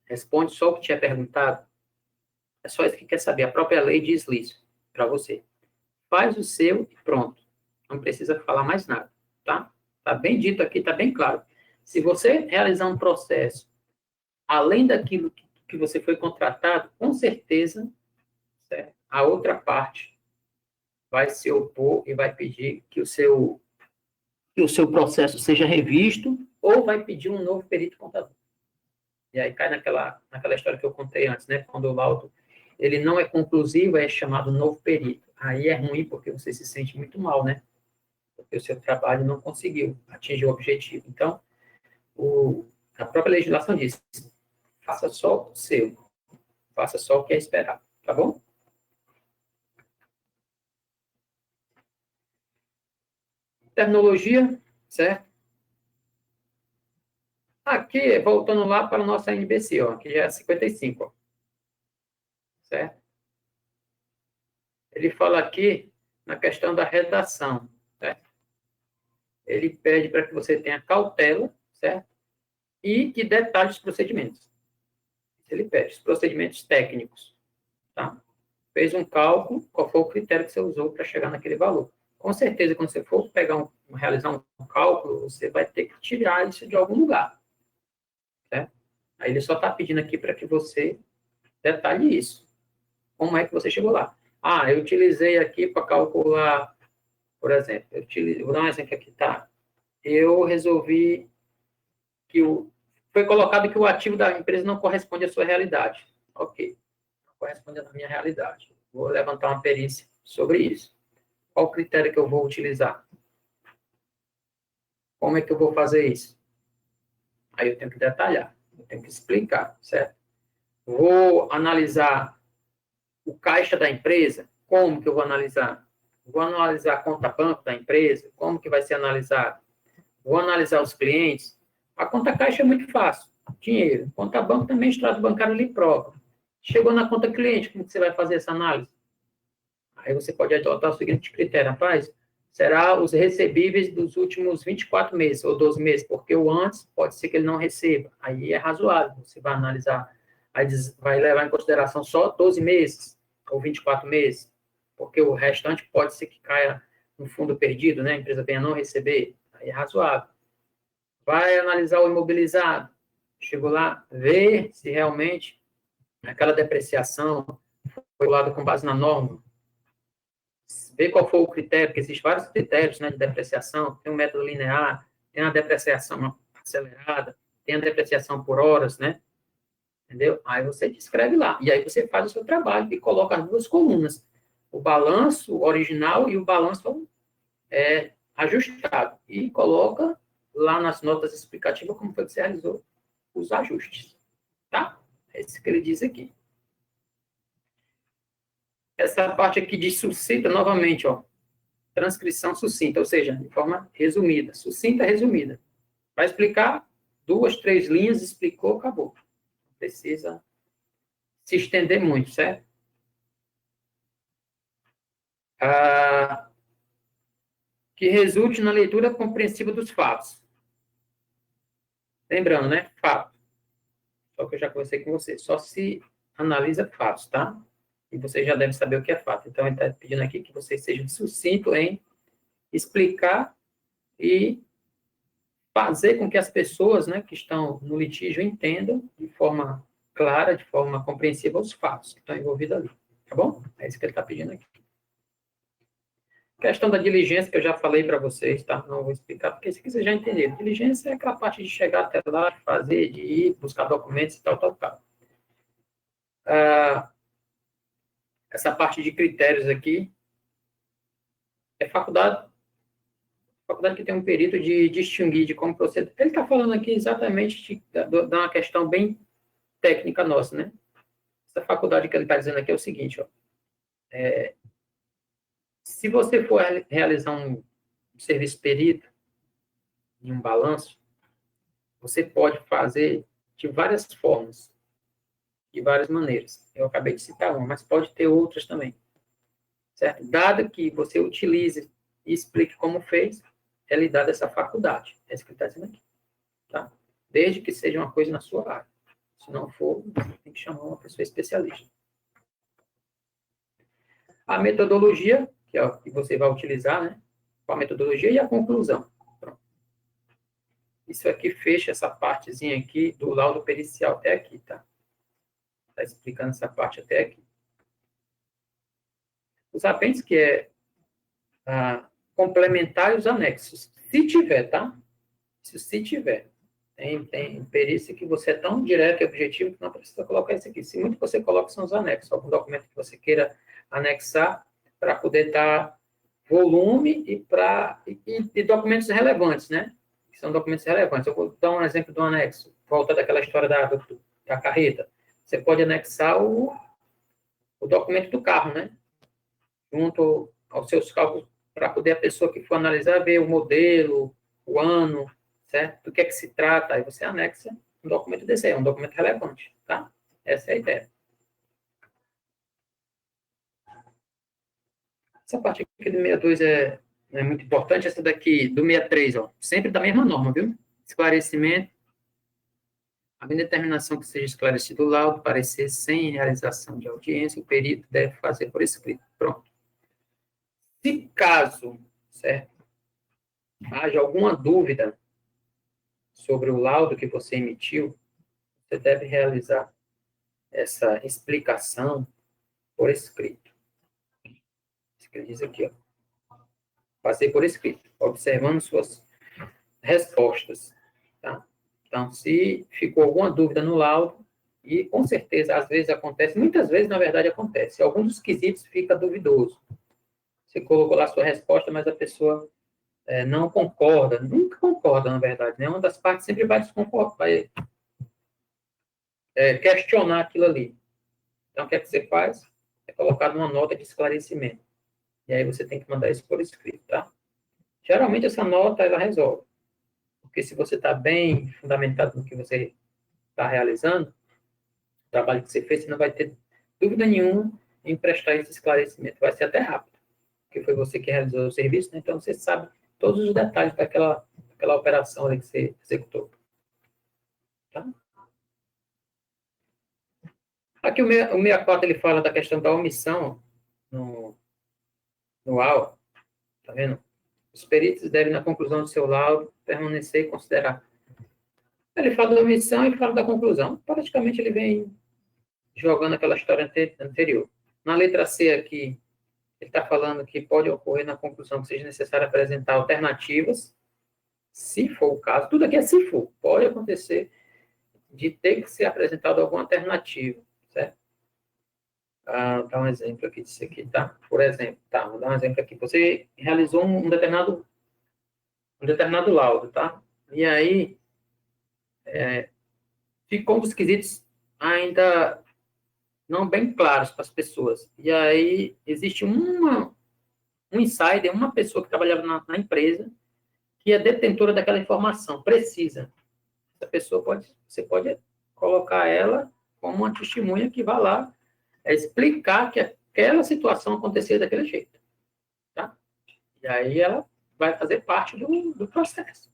Responde só o que te é perguntado. É só isso que quer saber. A própria lei diz isso para você. Faz o seu e pronto. Não precisa falar mais nada, tá? Tá bem dito aqui, tá bem claro. Se você realizar um processo além daquilo que você foi contratado, com certeza, certo? A outra parte vai se opor e vai pedir que o seu processo seja revisto ou vai pedir um novo perito contador. E aí cai naquela história que eu contei antes, né? Quando o laudo ele não é conclusivo, é chamado novo perito. Aí é ruim porque você se sente muito mal, né? Porque o seu trabalho não conseguiu atingir o objetivo. Então, a própria legislação diz, faça só o seu, faça só o que é esperado, tá bom? Terminologia, certo? Aqui, voltando lá para a nossa NBC, ó, que já é 55, ó, certo? Ele fala aqui na questão da redação, certo? Ele pede para que você tenha cautela, certo? E que detalhe os procedimentos. Ele pede os procedimentos técnicos, tá? Fez um cálculo, qual foi o critério que você usou para chegar naquele valor. Com certeza, quando você for realizar um cálculo, você vai ter que tirar isso de algum lugar, certo? Aí ele só está pedindo aqui para que você detalhe isso. Como é que você chegou lá? Ah, eu utilizei aqui para calcular, por exemplo, vou dar um exemplo aqui, tá? Eu resolvi que foi colocado que o ativo da empresa não corresponde à sua realidade. Ok, não corresponde à minha realidade. Vou levantar uma perícia sobre isso. Qual o critério que eu vou utilizar? Como é que eu vou fazer isso? Aí eu tenho que detalhar, eu tenho que explicar, certo? Vou analisar o caixa da empresa. Como que eu vou analisar? Vou analisar a conta banco da empresa. Como que vai ser analisado? Vou analisar os clientes. A conta caixa é muito fácil. Dinheiro. Conta banco também, extrato bancário lhe prova. Chegou na conta cliente, como que você vai fazer essa análise? Aí você pode adotar o seguinte critério, rapaz, será os recebíveis dos últimos 24 meses ou 12 meses, porque o antes pode ser que ele não receba. Aí é razoável, você vai analisar, aí vai levar em consideração só 12 meses ou 24 meses, porque o restante pode ser que caia um fundo perdido, né? A empresa venha não receber, aí é razoável. Vai analisar o imobilizado, chegou lá, vê se realmente aquela depreciação foi calculada com base na norma, vê qual foi o critério, porque existem vários critérios, né, de depreciação, tem um método linear, tem a depreciação acelerada, tem a depreciação por horas, né? Entendeu? Aí você descreve lá. E aí você faz o seu trabalho e coloca as duas colunas. O balanço original e o balanço ajustado. E coloca lá nas notas explicativas como foi que você realizou os ajustes. Tá? É isso que ele diz aqui. Essa parte aqui de sucinta, novamente, ó. Transcrição sucinta, ou seja, de forma resumida. Sucinta, resumida. Vai explicar 2, 3 linhas, explicou, acabou. Não precisa se estender muito, certo? Que resulte na leitura compreensiva dos fatos. Lembrando, né? Fato. Só que eu já conversei com você. Só se analisa fatos, tá? E você já deve saber o que é fato. Então, ele está pedindo aqui que você seja sucinto em explicar e fazer com que as pessoas, né, que estão no litígio entendam de forma clara, de forma compreensiva os fatos que estão envolvidos ali. Tá bom? É isso que ele está pedindo aqui. Questão da diligência, que eu já falei para vocês, tá? Não vou explicar, porque se quiser já entender. Diligência é aquela parte de chegar até lá, de fazer, de ir, buscar documentos e tal, tal, tal. Essa parte de critérios aqui é faculdade que tem um perito de distinguir de como proceder. Ele está falando aqui exatamente de uma questão bem técnica nossa, né? Essa faculdade que ele está dizendo aqui é o seguinte, ó. Se você for realizar um serviço perito em um balanço, você pode fazer de várias formas, de várias maneiras. Eu acabei de citar uma, mas pode ter outras também. Certo? Dado que você utilize e explique como fez, é lhe dada essa faculdade. É isso que ele está dizendo aqui. Tá? Desde que seja uma coisa na sua área. Se não for, você tem que chamar uma pessoa especialista. A metodologia, que é o que você vai utilizar, né? A metodologia e a conclusão. Pronto. Isso aqui fecha essa partezinha aqui do laudo pericial até aqui, tá? Está explicando essa parte até aqui. Os apêndices, que é complementar os anexos. Se tiver, tá? Se tiver. Tem perícia que você é tão direto e objetivo que não precisa colocar isso aqui. Se muito você coloca, são os anexos. Algum documento que você queira anexar para poder dar volume e documentos relevantes, né? Que são documentos relevantes. Eu vou dar um exemplo do anexo. Volta daquela história da carreta. Você pode anexar o documento do carro, né? Junto aos seus cálculos, para poder a pessoa que for analisar ver o modelo, o ano, certo? Do que é que se trata, aí você anexa um documento desse aí, um documento relevante, tá? Essa é a ideia. Essa parte aqui do 62 é muito importante, essa daqui do 63, ó, sempre da mesma norma, viu? Esclarecimento, a determinação que seja esclarecido o laudo, parecer sem realização de audiência, o perito deve fazer por escrito. Pronto. Se caso, certo, haja alguma dúvida sobre o laudo que você emitiu, você deve realizar essa explicação por escrito. Isso que ele diz aqui, ó. Passei por escrito, observando suas respostas, tá? Então, se ficou alguma dúvida no laudo, e com certeza, às vezes acontece, muitas vezes, na verdade, acontece, alguns dos quesitos fica duvidoso. Você colocou lá a sua resposta, mas a pessoa não concorda, nunca concorda, na verdade, né? Uma das partes sempre vai desconcordar, vai questionar aquilo ali. Então, o que é que você faz? É colocar numa nota de esclarecimento. E aí você tem que mandar isso por escrito, tá? Geralmente, essa nota, ela resolve. Porque se você está bem fundamentado no que você está realizando, o trabalho que você fez, você não vai ter dúvida nenhuma em prestar esse esclarecimento. Vai ser até rápido, porque foi você que realizou o serviço, né? Então você sabe todos os detalhes daquela operação ali que você executou. Tá? Aqui o 64 ele fala da questão da omissão no AUA. Tá vendo? Os peritos devem, na conclusão do seu laudo, permanecer e considerar. Ele fala da omissão e fala da conclusão. Praticamente ele vem jogando aquela história anterior. Na letra C aqui, ele está falando que pode ocorrer na conclusão que seja necessário apresentar alternativas, se for o caso. Tudo aqui é se for. Pode acontecer de ter que ser apresentado alguma alternativa, certo? Vou dar um exemplo aqui disso aqui, tá? Por exemplo, tá? Vou dar um exemplo aqui. Você realizou um determinado laudo, tá? E aí, ficou uns quesitos ainda não bem claros para as pessoas. E aí, existe um insider, uma pessoa que trabalhava na empresa, que é detentora daquela informação, precisa. Essa pessoa você pode colocar ela como uma testemunha que vai lá explicar que aquela situação acontecia daquele jeito, tá? E aí ela vai fazer parte do processo.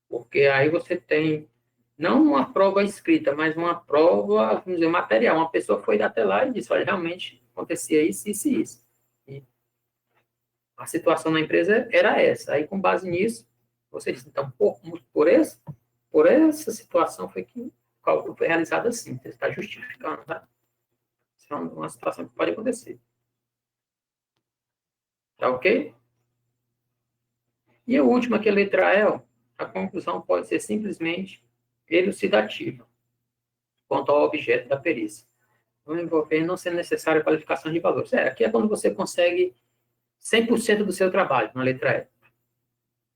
Porque aí você tem, não uma prova escrita, mas uma prova, vamos dizer, material. Uma pessoa foi até lá e disse, olha, realmente acontecia isso, isso e isso. E a situação na empresa era essa. Aí, com base nisso, você diz, então, por essa situação foi que o cálculo foi realizado assim. Você está justificando, tá? Isso é uma situação que pode acontecer. Tá ok? E a última, que é a letra E, a conclusão pode ser simplesmente elucidativa quanto ao objeto da perícia, não envolver, não sendo necessária qualificação de valores. Aqui é quando você consegue 100% do seu trabalho, na letra E.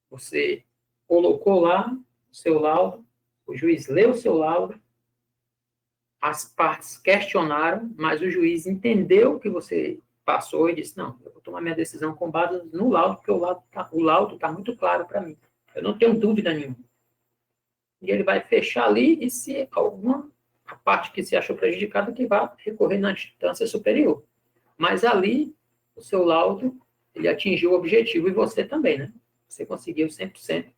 Você colocou lá o seu laudo, o juiz leu o seu laudo, as partes questionaram, mas o juiz entendeu o que você passou e disse, não, eu vou tomar minha decisão com base no laudo, porque o laudo está muito claro para mim. Eu não tenho dúvida nenhuma. E ele vai fechar ali, e se a parte que se achou prejudicada, que vai recorrer na instância superior. Mas ali, o seu laudo, ele atingiu o objetivo, e você também, né? Você conseguiu 100%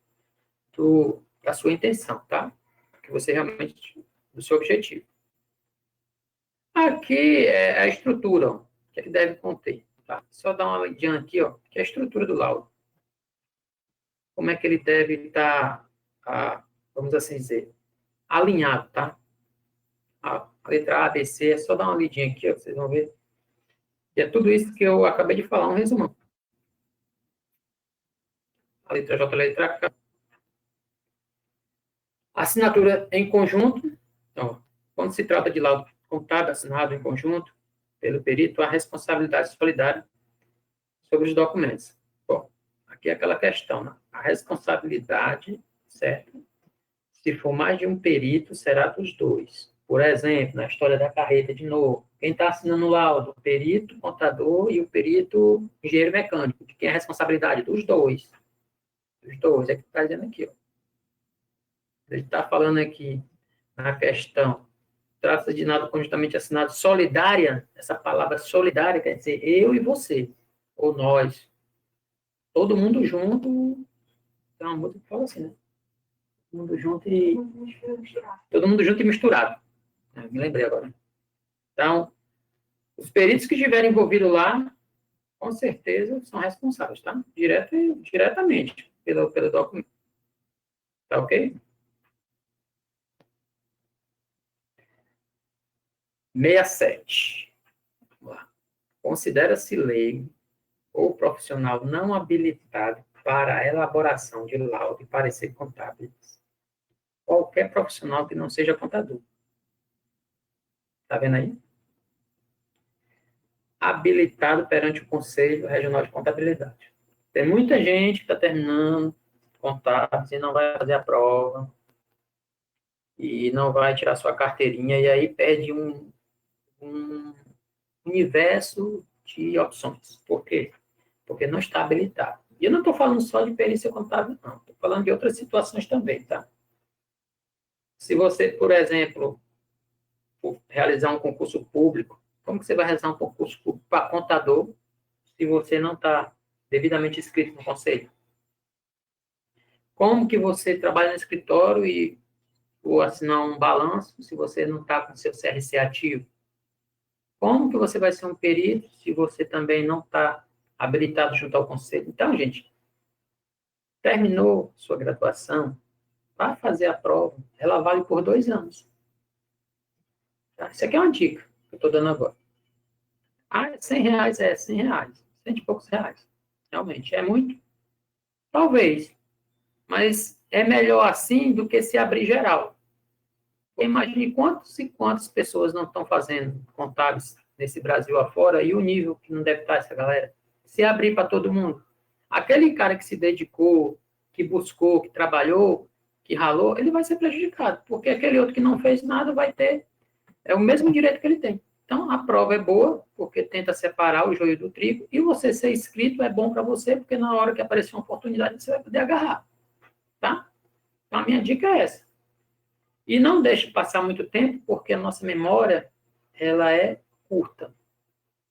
da sua intenção, tá? Que você realmente, do seu objetivo. Aqui é a estrutura, ó, que ele deve conter, tá? Só dar uma olhadinha aqui, ó, que é a estrutura do laudo. Como é que ele deve estar, vamos assim dizer, alinhado, tá? A letra A, B, C, é só dar uma lidinha aqui, ó, vocês vão ver. E é tudo isso que eu acabei de falar, um resumão. A letra J, a letra K. Assinatura em conjunto. Ó, quando se trata de laudo contábil assinado em conjunto pelo perito, há responsabilidade solidária sobre os documentos. Bom, aqui é aquela questão, né? A responsabilidade, certo? Se for mais de um perito, será dos dois. Por exemplo, na história da carreta, de novo, quem está assinando o laudo? O perito, contador e o perito engenheiro mecânico. Quem é a responsabilidade? Dos dois. Dos dois, é que está dizendo aqui, ó. Ele está falando aqui na questão, trata-se de nada conjuntamente assinado solidária, essa palavra solidária quer dizer eu e você, ou nós. Todo mundo junto, tem uma música que fala assim, né? Todo mundo junto e misturado. Me lembrei agora. Então, os peritos que estiverem envolvidos lá, com certeza, são responsáveis, tá? Diretamente pelo documento. Tá ok? 67. Vamos lá. Considera-se leigo ou profissional não habilitado para a elaboração de laudo e parecer contábeis qualquer profissional que não seja contador. Está vendo aí? Habilitado perante o Conselho Regional de Contabilidade. Tem muita gente que está terminando contábeis e não vai fazer a prova e não vai tirar sua carteirinha e aí perde um universo de opções. Por quê? Porque não está habilitado. E eu não estou falando só de perícia contábil, não. Estou falando de outras situações também, tá? Se você, por exemplo, for realizar um concurso público, como que você vai realizar um concurso público para contador se você não está devidamente inscrito no conselho? Como que você trabalha no escritório e ou assinar um balanço se você não está com seu CRC ativo? Como que você vai ser um perito se você também não está habilitado junto ao conselho. Então, gente, terminou sua graduação, vá fazer a prova, ela vale por 2 anos. Tá? Isso aqui é uma dica que eu estou dando agora. Ah, R$ 100 é R$ 100, 100 e poucos reais. Realmente, é muito? Talvez, mas é melhor assim do que se abrir geral. Imagine quantas e quantas pessoas não estão fazendo contábeis nesse Brasil afora e o nível que não deve estar essa galera. Se abrir para todo mundo. Aquele cara que se dedicou, que buscou, que trabalhou, que ralou, ele vai ser prejudicado, porque aquele outro que não fez nada vai ter o mesmo direito que ele tem. Então, a prova é boa, porque tenta separar o joio do trigo, e você ser inscrito é bom para você, porque na hora que aparecer uma oportunidade, você vai poder agarrar. Tá? Então, a minha dica é essa. E não deixe passar muito tempo, porque a nossa memória, ela é curta.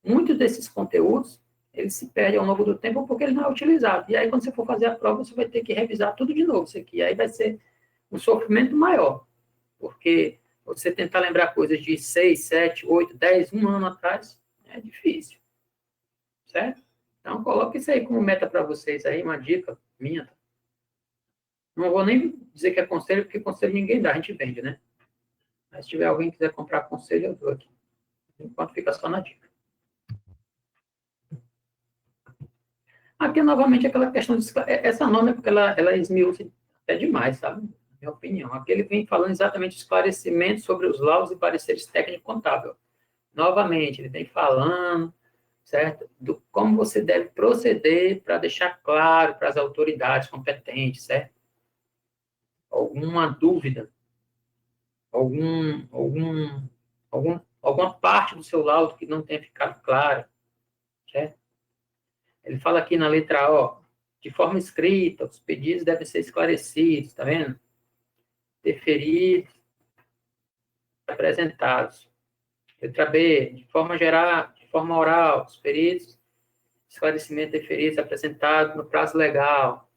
Muitos desses conteúdos, eles se perdem ao longo do tempo porque ele não é utilizado. E aí, quando você for fazer a prova, você vai ter que revisar tudo de novo, isso aqui. E aí vai ser um sofrimento maior, porque você tentar lembrar coisas de 6, 7, 8, 10, um ano atrás, é difícil. Certo? Então, coloque isso aí como meta para vocês aí, uma dica minha. Não vou nem dizer que é conselho, porque conselho ninguém dá, a gente vende, né? Mas se tiver alguém que quiser comprar conselho, eu dou aqui. Enquanto fica só na dica. Aqui, novamente, aquela questão de... Essa norma é porque ela esmiuça até demais, sabe? Minha opinião. Aqui ele vem falando exatamente de esclarecimento sobre os laudos e pareceres técnico-contábil. Novamente, ele vem falando, certo? Do como você deve proceder para deixar claro para as autoridades competentes, certo? Alguma dúvida, alguma parte do seu laudo que não tenha ficado clara, certo? Ele fala aqui na letra O, de forma escrita, os pedidos devem ser esclarecidos, tá vendo? Deferidos, apresentados. Letra B, de forma geral, de forma oral, os peritos, esclarecimento deferidos, apresentados no prazo legal,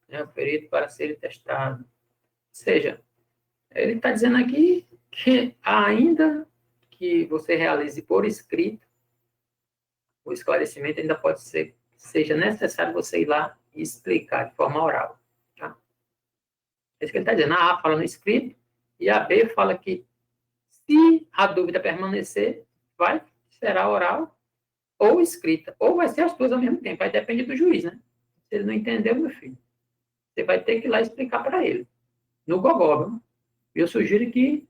né, o perito para ser testado. Ou seja, ele está dizendo aqui que ainda que você realize por escrito, o esclarecimento ainda pode ser, seja necessário você ir lá e explicar de forma oral. Tá? É isso que ele está dizendo. A A fala no escrito e a B fala que se a dúvida permanecer, será oral ou escrita, ou vai ser as duas ao mesmo tempo, aí depende do juiz, né? Se ele não entendeu, meu filho, você vai ter que ir lá explicar para ele, no gogó. Eu sugiro que,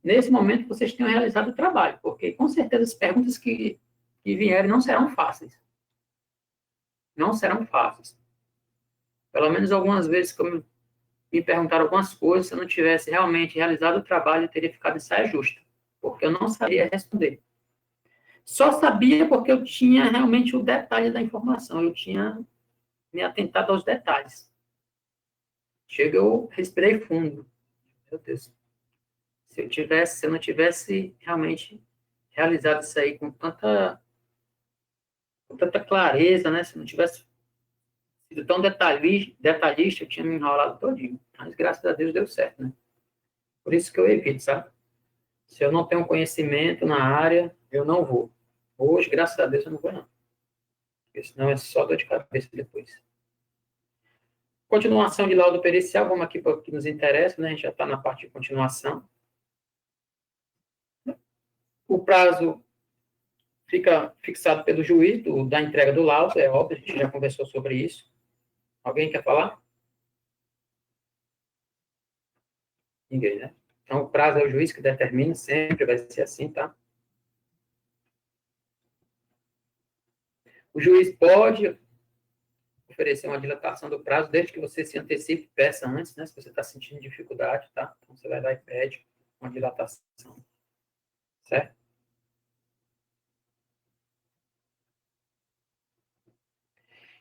nesse momento, vocês tenham realizado o trabalho, porque, com certeza, as perguntas que vierem não serão fáceis. Não serão fáceis. Pelo menos algumas vezes, como me perguntaram algumas coisas, se eu não tivesse realmente realizado o trabalho, eu teria ficado em saia justa, porque eu não sabia responder. Só sabia porque eu tinha realmente o detalhe da informação, eu tinha me atentado aos detalhes. Chega, eu respirei fundo. Meu Deus. Se eu não tivesse realmente realizado isso aí com tanta clareza, né? Se eu não tivesse sido tão detalhista, eu tinha me enrolado todinho. Mas, graças a Deus, deu certo, né? Por isso que eu evito, sabe? Se eu não tenho conhecimento na área, eu não vou. Hoje, graças a Deus, eu não vou, não. Porque senão é só dor de cabeça depois. Continuação de laudo pericial, vamos aqui para o que nos interessa, né? A gente já está na parte de continuação. O prazo fica fixado pelo juiz da entrega do laudo, é óbvio, a gente já conversou sobre isso. Alguém quer falar? Ninguém, né? Então, o prazo é o juiz que determina, sempre vai ser assim, tá? O juiz pode oferecer uma dilatação do prazo, desde que você se antecipe, peça antes, né? Se você está sentindo dificuldade, tá? Então, você vai lá e pede uma dilatação. Certo?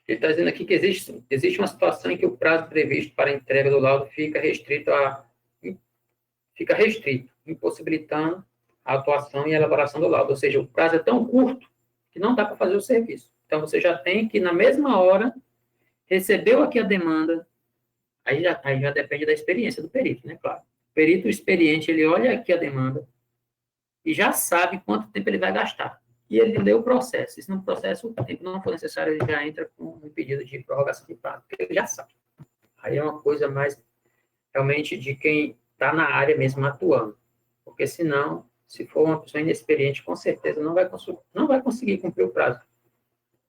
Ele está dizendo aqui que existe uma situação em que o prazo previsto para a entrega do laudo fica restrito, impossibilitando a atuação e a elaboração do laudo. Ou seja, o prazo é tão curto que não dá para fazer o serviço. Então, você já tem que, na mesma hora, recebeu aqui a demanda, aí já depende da experiência do perito, né? Claro. O perito experiente, ele olha aqui a demanda e já sabe quanto tempo ele vai gastar. e ele lê o processo. E se no processo o tempo não for necessário, ele já entra com um pedido de prorrogação de prazo, porque ele já sabe. Aí é uma coisa mais, realmente, de quem está na área mesmo atuando. Porque senão, se for uma pessoa inexperiente, com certeza não vai conseguir cumprir o prazo.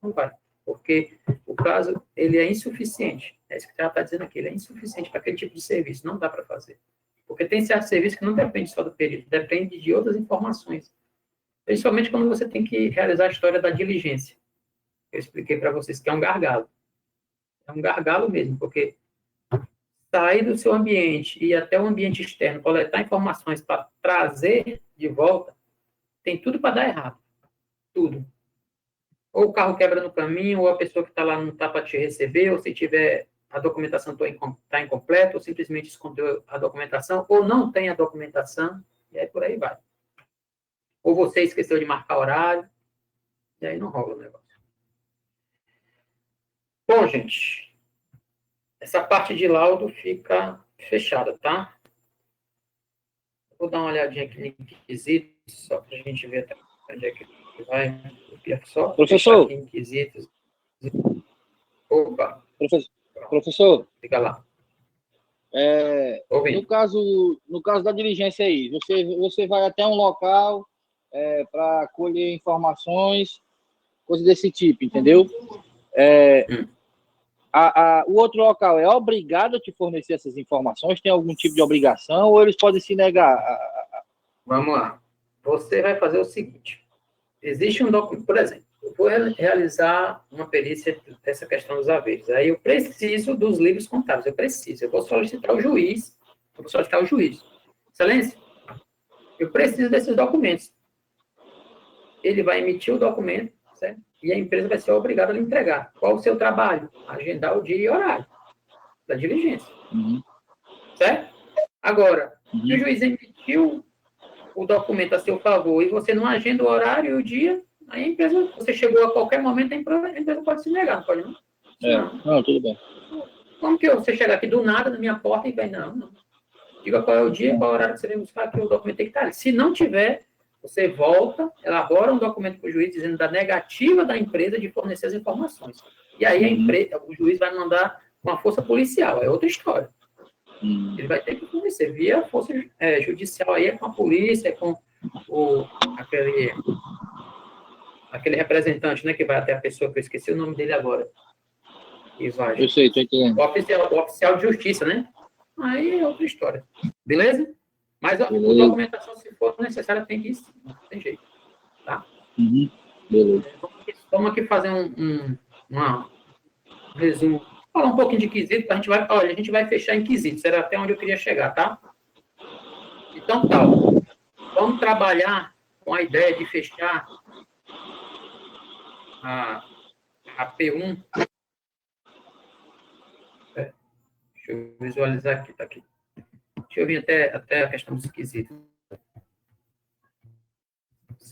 Não vai. Porque o prazo, ele é insuficiente. É isso que ela está dizendo aqui, ele é insuficiente para aquele tipo de serviço, não dá para fazer. Porque tem certos serviços que não depende só do período, depende de outras informações. Principalmente quando você tem que realizar a história da diligência. Eu expliquei para vocês que é um gargalo. É um gargalo mesmo, porque sair do seu ambiente e ir até o ambiente externo, coletar informações para trazer de volta, tem tudo para dar errado. Tudo. Ou o carro quebra no caminho, ou a pessoa que está lá não está para te receber, ou se tiver a documentação está incompleta, ou simplesmente escondeu a documentação, ou não tem a documentação, e aí por aí vai. Ou você esqueceu de marcar horário, e aí não rola o negócio. Bom, gente, essa parte de laudo fica fechada, tá? Vou dar uma olhadinha aqui em quesitos, só para a gente ver até onde é que vai. Só Professor. Aqui em quesitos. Opa. Professor. Fica lá. No caso da diligência aí, você vai até um local para colher informações, coisa desse tipo, entendeu? O outro local é obrigado a te fornecer essas informações? Tem algum tipo de obrigação ou eles podem se negar? Vamos lá. Você vai fazer o seguinte. Existe um documento, por exemplo, eu vou realizar uma perícia dessa questão dos haveres. Aí eu preciso dos livros contábeis, eu vou solicitar o juiz, Excelência, eu preciso desses documentos. Ele vai emitir o documento, certo? E a empresa vai ser obrigada a lhe entregar. Qual o seu trabalho? Agendar o dia e horário da diligência. Certo? Agora, se o juiz emitiu o documento a seu favor e você não agenda o horário e o dia, aí a empresa, você chegou a qualquer momento, a empresa pode se negar, não pode não? Não, tudo bem. Como que você chega aqui do nada na minha porta e vai, não. Diga qual é o dia, qual é o horário que você vem buscar, que o documento tem que estar ali. Se não tiver, você volta, elabora um documento para o juiz dizendo da negativa da empresa de fornecer as informações. E aí o juiz vai mandar uma força policial, é outra história. Ele vai ter que fornecer via força judicial, aí é com a polícia, é com aquele representante, né, que vai até a pessoa, que eu esqueci o nome dele agora. E vai. Eu sei, estou entendendo. O oficial de justiça, né? Aí é outra história. Beleza? Mas a documentação, se for necessária, tem que ir, não tem jeito. Tá? Beleza. Vamos aqui fazer um resumo. Falar um pouquinho de quesitos, a gente vai fechar em quesitos, era até onde eu queria chegar, tá? Então, vamos trabalhar com a ideia de fechar a P1. Deixa eu visualizar aqui, tá aqui. Deixa eu vir até a questão dos quesitos.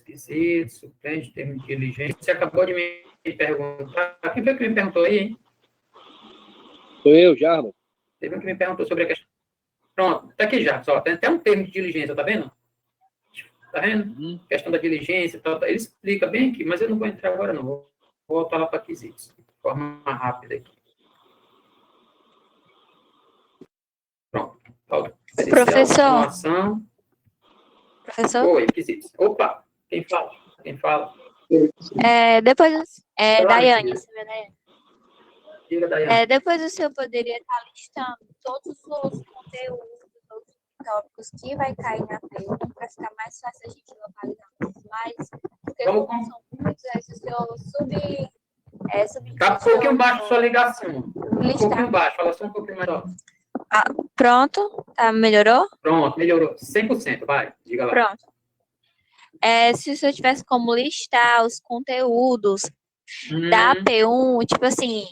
Quesitos, suplente, termo de diligência. Você acabou de me perguntar. Quem foi que me perguntou aí, hein? Sou eu, Jarba. Teve um que me perguntou sobre a questão. Pronto, tá aqui já. Só, tem até um termo de diligência, tá vendo? Tá vendo? Questão da diligência e tal. Ele explica bem aqui, mas eu não vou entrar agora, não. Vou voltar lá para quesitos. De forma rápida aqui. Pronto. Professor. Oi, quesitos. Opa, quem fala? Depois, Daiane. Daiane. Depois o senhor poderia estar listando todos os conteúdos, todos os tópicos que vai cair na P1 para ficar mais fácil a gente localizar um pouco mais. Porque como são muitos, se o senhor subir. Tá um pouquinho baixo a sua ligação. Um pouquinho baixo, fala só um pouquinho mais alto. Pronto, melhorou? Pronto, melhorou. 100%, vai, diga lá. Pronto. Se o senhor tivesse como listar os conteúdos da P1, tipo assim,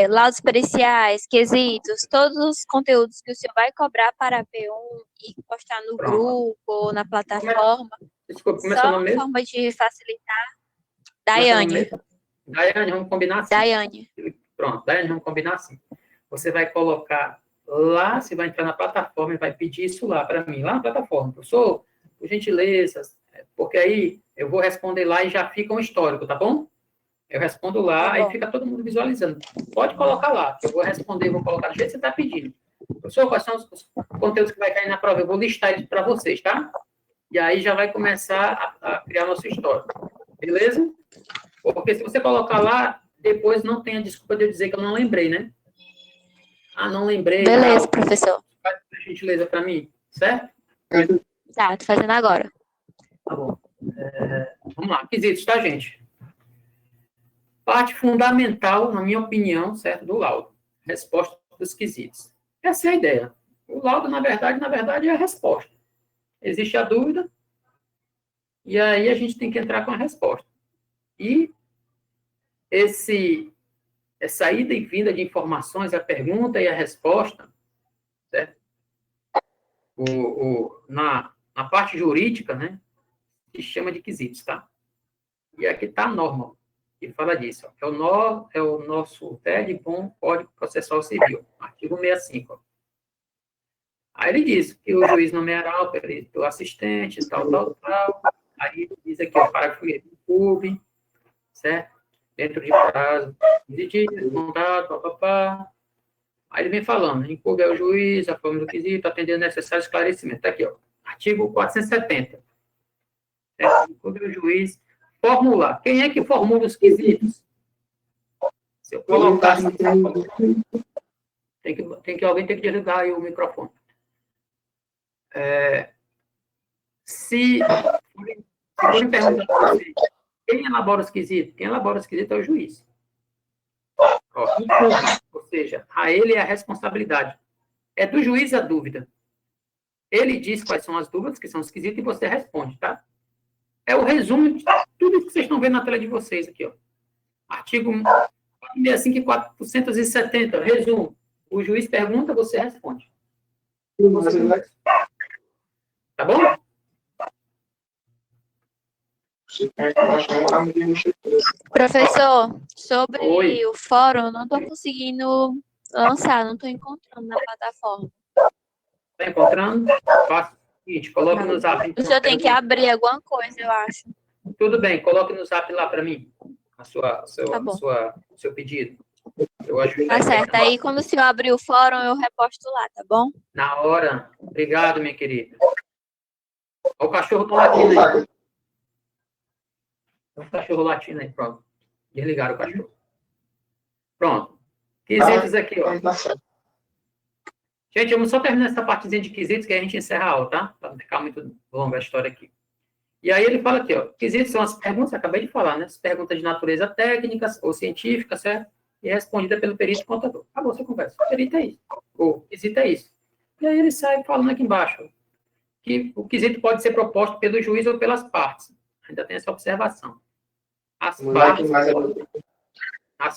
laudos periciais, quesitos, todos os conteúdos que o senhor vai cobrar para a P1 e postar no grupo ou na plataforma. Desculpa, como é só seu nome mesmo? forma de facilitar. Daiane. Daiane, vamos combinar assim. Daiane. Pronto, Daiane, vamos combinar assim. Você vai colocar lá, você vai entrar na plataforma e vai pedir isso lá para mim, lá na plataforma. Professor, por gentileza, porque aí eu vou responder lá e já fica um histórico, tá bom? Eu respondo lá, Tá bom. aí fica todo mundo visualizando. Pode colocar lá, que eu vou responder, vou colocar do jeito que você está pedindo. Professor, quais são os conteúdos que vai cair na prova? Eu vou listar eles para vocês, tá? E aí já vai começar a criar nossa história. Beleza? Porque se você colocar lá, depois não tem a desculpa de eu dizer que eu não lembrei, né? Ah, não lembrei. Beleza, professor. Faz por gentileza para mim, certo? Tá, tô fazendo agora. Tá bom. Vamos lá, quesitos, tá, gente? Parte fundamental, na minha opinião, certo, do laudo. Resposta dos quesitos. Essa é a ideia. O laudo, na verdade, é a resposta. Existe a dúvida, e aí a gente tem que entrar com a resposta. E essa ida e vinda de informações, a pergunta e a resposta, certo? Na parte jurídica, né, se chama de quesitos, tá? E aqui está a norma que fala disso. Ó. É o nosso velho e bom Código Processual Civil, artigo 65. Ó. Aí ele diz que o juiz nomeará o perito assistente, tal. Aí diz aqui, o parágrafo 1º, PUB, certo? Dentro de prazo, 15 dias, contato, papapá. Aí ele vem falando, incube ao juiz, a forma do quesito, atendendo necessário esclarecimento. Tá aqui, ó. Artigo 470. Certo? Incube ao juiz, formular. Quem é que formula os quesitos? Se eu colocar assim, alguém tem que desligar aí o microfone. Se forem perguntar para você, quem elabora os quesitos? Quem elabora os quesitos é o juiz. Ó, ou seja, a ele é a responsabilidade. É do juiz a dúvida. Ele diz quais são as dúvidas, que são os quesitos, e você responde, tá? É o resumo de tudo que vocês estão vendo na tela de vocês aqui, ó. Artigo 465 e 470, resumo. O juiz pergunta, você responde. Tá bom? Professor, sobre Oi. o fórum, eu não tô conseguindo lançar, não tô encontrando na plataforma. Tá encontrando? Faça o seguinte, coloque no zap. O senhor tem que abrir alguma coisa, eu acho. Tudo bem, coloque no zap lá para mim, Tá bom. seu pedido. Eu acho Tá certo. Aí, quando o senhor abrir o fórum, eu reposto lá, tá bom? Na hora. Obrigado, minha querida. Ó, o cachorro tá latindo aí. Tem um cachorro latindo aí, pronto. Desligaram o cachorro. Pronto. Quesitos aqui, ó. Gente, vamos só terminar essa partezinha de quesitos que a gente encerra a aula, tá? Para não ficar muito longa a história aqui. E aí ele fala aqui, ó. Quesitos são as perguntas, acabei de falar, né? As perguntas de natureza técnica ou científica, certo? E respondida pelo perito e contador. Acabou essa conversa. O perito é isso. O quesito é isso. E aí ele sai falando aqui embaixo que o quesito pode ser proposto pelo juiz ou pelas partes. Ainda tem essa observação. As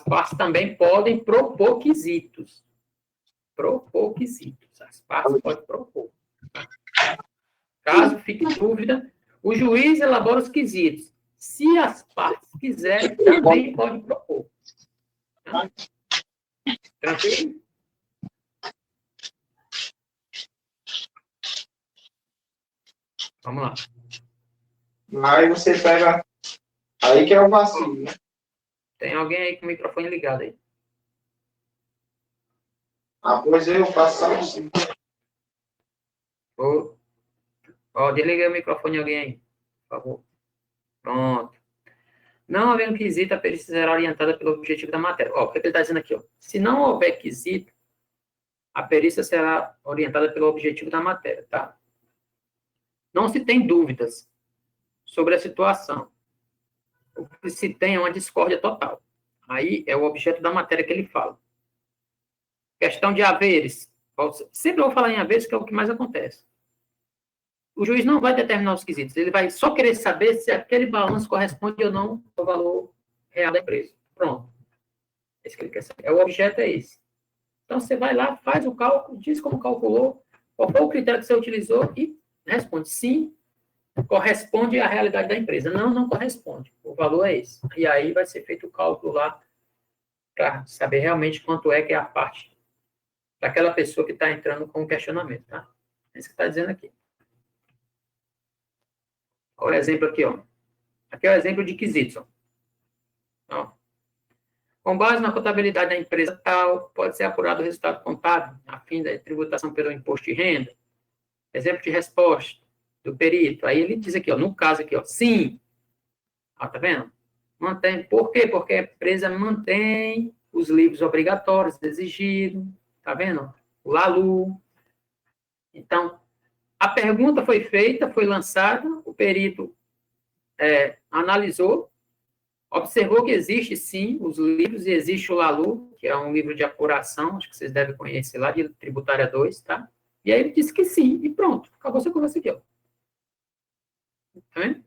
partes também podem propor quesitos. Propor quesitos. As partes podem propor. Caso fique dúvida, o juiz elabora os quesitos. Se as partes quiserem, também pode propor. Tá? Tranquilo? Vamos lá. Aí você pega. Aí que é o vacilo, né? Tem alguém aí com o microfone ligado aí? Ah, pois eu faço assim. Ó, desliga o microfone alguém aí, por favor. Pronto. Não havendo quesito, a perícia será orientada pelo objetivo da matéria. Ó, o que ele está dizendo aqui? Ó? Se não houver quesito, a perícia será orientada pelo objetivo da matéria, tá? Não se tem dúvidas sobre a situação. O que se tem é uma discórdia total. Aí é o objeto da matéria que ele fala. Questão de haveres. Sempre eu vou falar em haveres, que é o que mais acontece. O juiz não vai determinar os quesitos, ele vai só querer saber se aquele balanço corresponde ou não ao valor real da empresa. Pronto. Esse que ele quer saber. O objeto é esse. Então, você vai lá, faz o cálculo, diz como calculou, qual foi o critério que você utilizou e responde sim, corresponde à realidade da empresa. Não, não corresponde. O valor é esse. E aí vai ser feito o cálculo lá para saber realmente quanto é que é a parte daquela pessoa que está entrando com o questionamento, tá? É isso que está dizendo aqui. Olha o exemplo aqui, ó. Aqui é o exemplo de quesitos, ó. Ó. Com base na contabilidade da empresa tal, pode ser apurado o resultado contábil a fim da tributação pelo imposto de renda. Exemplo de resposta do perito. Aí ele diz aqui, ó, no caso aqui, ó, sim. Ó, tá vendo? Mantém. Por quê? Porque a empresa mantém os livros obrigatórios exigidos. Tá vendo? O LALU. Então, a pergunta foi feita, foi lançada, o perito analisou, observou que existe, sim, os livros, e existe o LALU, que é um livro de apuração, acho que vocês devem conhecer lá, de Tributária 2, tá? E aí ele disse que sim, e pronto, acabou essa conversa aqui, ó. Tá vendo?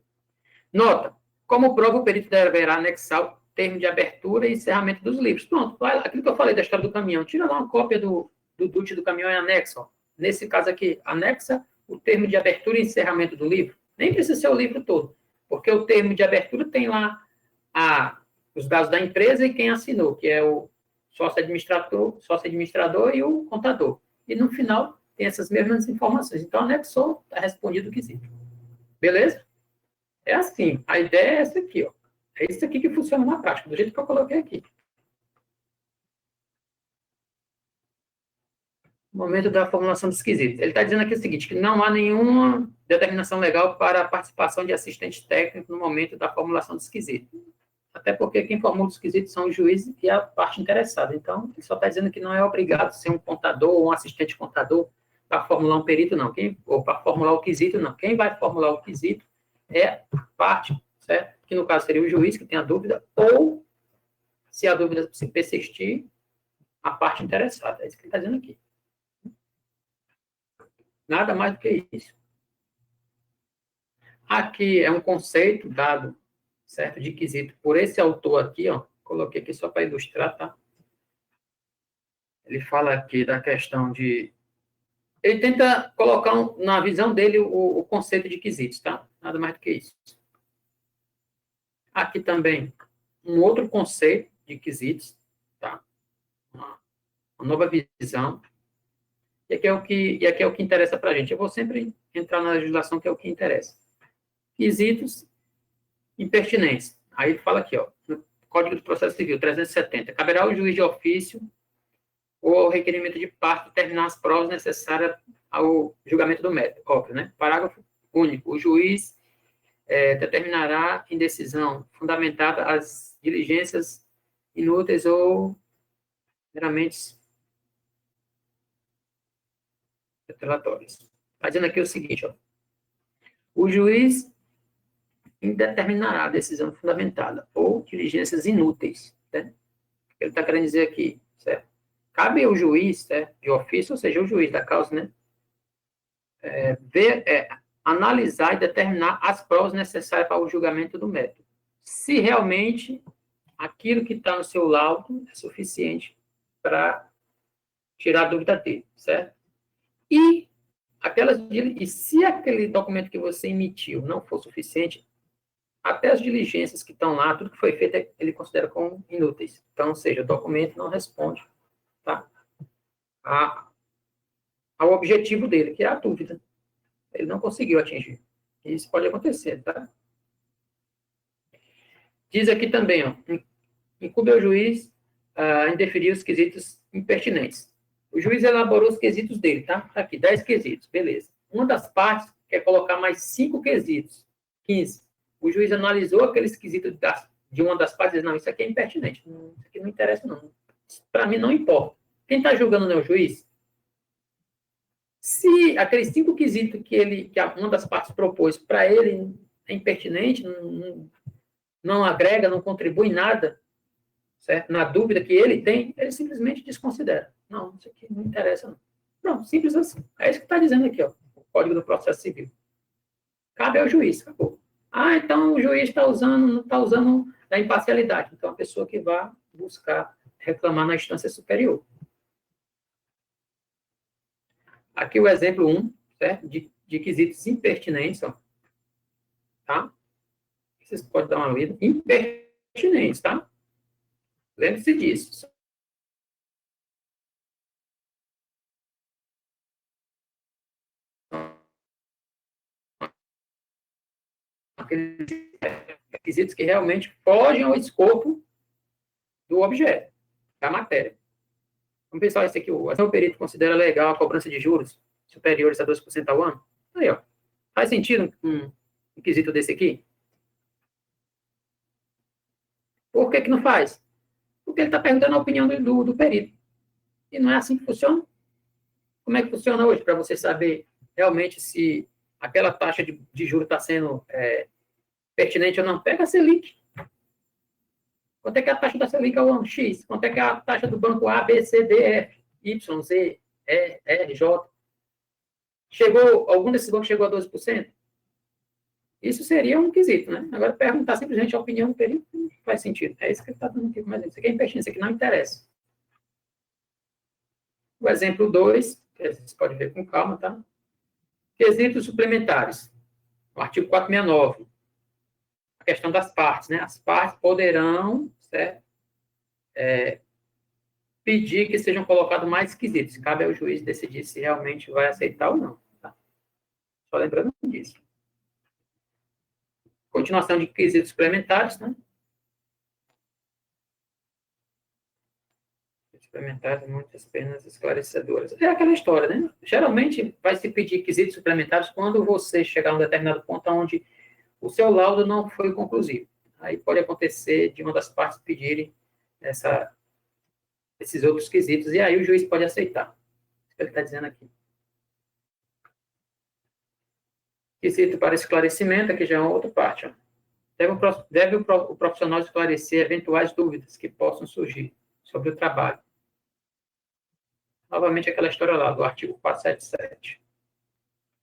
Nota, como prova, o perito deverá anexar o termo de abertura e encerramento dos livros. Pronto, vai lá, aquilo que eu falei da história do caminhão, tira lá uma cópia do DUT do caminhão e anexa, ó. Nesse caso aqui, anexa o termo de abertura e encerramento do livro. Nem precisa ser o livro todo, porque o termo de abertura tem lá os dados da empresa e quem assinou, que é o sócio-administrador e o contador. E no final tem essas mesmas informações. Então, anexou, está respondido o quesito. Beleza? É assim, a ideia é essa aqui, ó. É isso aqui que funciona na prática, do jeito que eu coloquei aqui. Momento da formulação dos quesitos. Ele está dizendo aqui o seguinte, que não há nenhuma determinação legal para a participação de assistente técnico no momento da formulação dos quesitos. Até porque quem formula os quesitos são os juízes e a parte interessada. Então, ele só está dizendo que não é obrigado ser um contador ou um assistente contador para formular um perito, não. Ou para formular o quesito, não. Quem vai formular o quesito é a parte, certo? Que no caso seria o juiz que tem a dúvida, ou, se a dúvida se persistir, a parte interessada. É isso que ele está dizendo aqui. Nada mais do que isso. Aqui é um conceito dado, certo, de quesito por esse autor aqui, ó. Coloquei aqui só para ilustrar, tá? Ele fala aqui da questão de... Ele tenta colocar, na visão dele, o conceito de quesitos, tá? Nada mais do que isso. Aqui também, um outro conceito de quesitos, tá? Uma nova visão. E aqui é o que interessa para a gente. Eu vou sempre entrar na legislação, que é o que interessa. Quesitos impertinentes. Aí ele fala aqui, ó, no Código do Processo Civil, 370. Caberá ao juiz de ofício ou ao requerimento de parte determinar as provas necessárias ao julgamento do mérito. Óbvio, né? Parágrafo único. O juiz determinará em decisão fundamentada as diligências inúteis ou meramente relatórios. Está dizendo aqui o seguinte, ó. O juiz determinará a decisão fundamentada ou diligências inúteis, né? Ele está querendo dizer aqui, certo? Cabe ao juiz, certo? De ofício, ou seja, o juiz da causa, né? Analisar e determinar as provas necessárias para o julgamento do mérito. Se realmente aquilo que está no seu laudo é suficiente para tirar a dúvida dele, certo? E se aquele documento que você emitiu não for suficiente, até as diligências que estão lá, tudo que foi feito, ele considera como inúteis. Então, ou seja, o documento não responde, tá, ao objetivo dele, que é a dúvida. Ele não conseguiu atingir. Isso pode acontecer, tá? Diz aqui também, ó, incumbe ao juiz indeferir os quesitos impertinentes. O juiz elaborou os quesitos dele, tá? Tá aqui, 10 quesitos, beleza. Uma das partes quer colocar mais 5 quesitos, 15. O juiz analisou aqueles quesitos de uma das partes e diz, não, isso aqui é impertinente. Isso aqui não interessa, não. Para mim, não importa. Quem está julgando não é o juiz? Se aqueles 5 quesitos que uma das partes propôs, para ele é impertinente, não agrega, não contribui em nada, certo? Na dúvida que ele tem, ele simplesmente desconsidera. Não, isso aqui não interessa, não. Pronto, simples assim. É isso que está dizendo aqui, ó, o Código do Processo Civil. Cabe ao juiz, acabou. Então o juiz não está usando da imparcialidade. Então a pessoa que vai buscar reclamar na instância superior. Aqui o exemplo 1, certo? De quesitos impertinentes, ó. Tá? Vocês podem dar uma lida. Impertinentes, tá? Lembre-se disso. aqueles requisitos que realmente fogem ao escopo do objeto, da matéria. Vamos pensar isso aqui. O perito considera legal a cobrança de juros superiores a 12% ao ano? Aí, ó. Faz sentido um quesito desse aqui? Por que não faz? Porque ele está perguntando a opinião do perito. E não é assim que funciona. Como é que funciona hoje para você saber realmente se aquela taxa de juros está sendo pertinente ou não? Pega a Selic. Quanto é que é a taxa da Selic ao ano? X. Quanto é que é a taxa do banco A, B, C, D, F, Y, Z, E, R, J? Algum desses bancos chegou a 12%? Isso seria um quesito, né? Agora, perguntar simplesmente a opinião do perito não faz sentido. É isso que ele está dando aqui. Mas isso aqui é impertinente, isso aqui não interessa. O exemplo 2, que vocês podem ver com calma, tá? Quesitos suplementares. O artigo 469. A questão das partes, né? As partes poderão, certo? Pedir que sejam colocados mais quesitos. Cabe ao juiz decidir se realmente vai aceitar ou não. Tá? Só lembrando disso. Continuação de quesitos suplementares, né? Suplementares, muitas penas esclarecedoras. É aquela história, né? Geralmente vai se pedir quesitos suplementares quando você chegar a um determinado ponto onde o seu laudo não foi conclusivo. Aí pode acontecer de uma das partes pedirem esses outros quesitos, e aí o juiz pode aceitar. Isso que ele está dizendo aqui. Quesito para esclarecimento, aqui já é uma outra parte. Ó. Deve o profissional esclarecer eventuais dúvidas que possam surgir sobre o trabalho. Novamente, aquela história lá do artigo 477.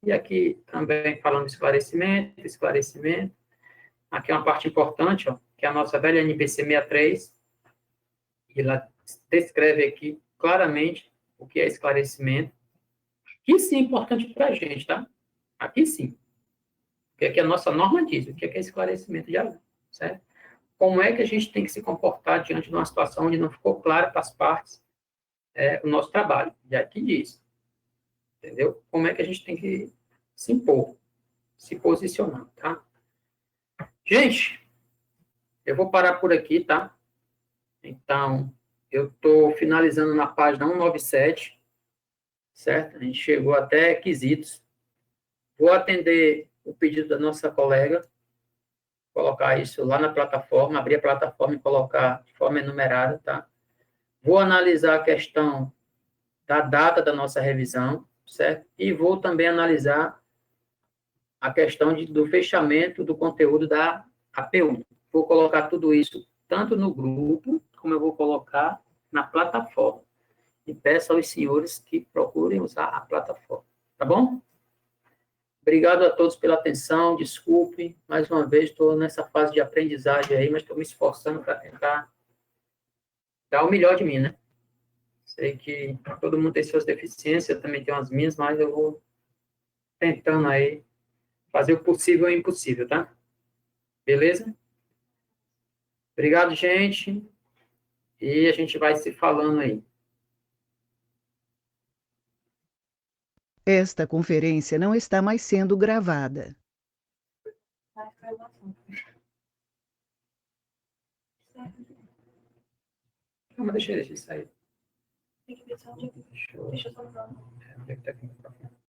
E aqui também falando de esclarecimento. Aqui é uma parte importante, ó, que é a nossa velha NBC 63. E ela descreve aqui claramente o que é esclarecimento. Aqui sim é importante para a gente, tá? Aqui sim. Porque aqui a nossa norma diz o que é esclarecimento de aluno, certo? Como é que a gente tem que se comportar diante de uma situação onde não ficou claro para as partes o nosso trabalho. E aqui diz, entendeu? Como é que a gente tem que se impor, se posicionar, tá? Gente, eu vou parar por aqui, tá? Então, eu estou finalizando na página 197, certo? A gente chegou até quesitos. Vou atender o pedido da nossa colega, colocar isso lá na plataforma, abrir a plataforma e colocar de forma enumerada, tá? Vou analisar a questão da data da nossa revisão, certo? E vou também analisar a questão do fechamento do conteúdo da APU. Vou colocar tudo isso tanto no grupo, como eu vou colocar na plataforma. E peço aos senhores que procurem usar a plataforma. Tá bom? Obrigado a todos pela atenção, desculpe, mais uma vez, estou nessa fase de aprendizagem aí, mas estou me esforçando para tentar dar o melhor de mim, né? Sei que todo mundo tem suas deficiências, eu também tenho as minhas, mas eu vou tentando aí fazer o possível e o impossível, tá? Beleza? Obrigado, gente. E a gente vai se falando aí. Esta conferência não está mais sendo gravada. Calma, deixa ele sair. Tem que ver só onde é que... Deixa eu só usar. Onde é que tá aqui?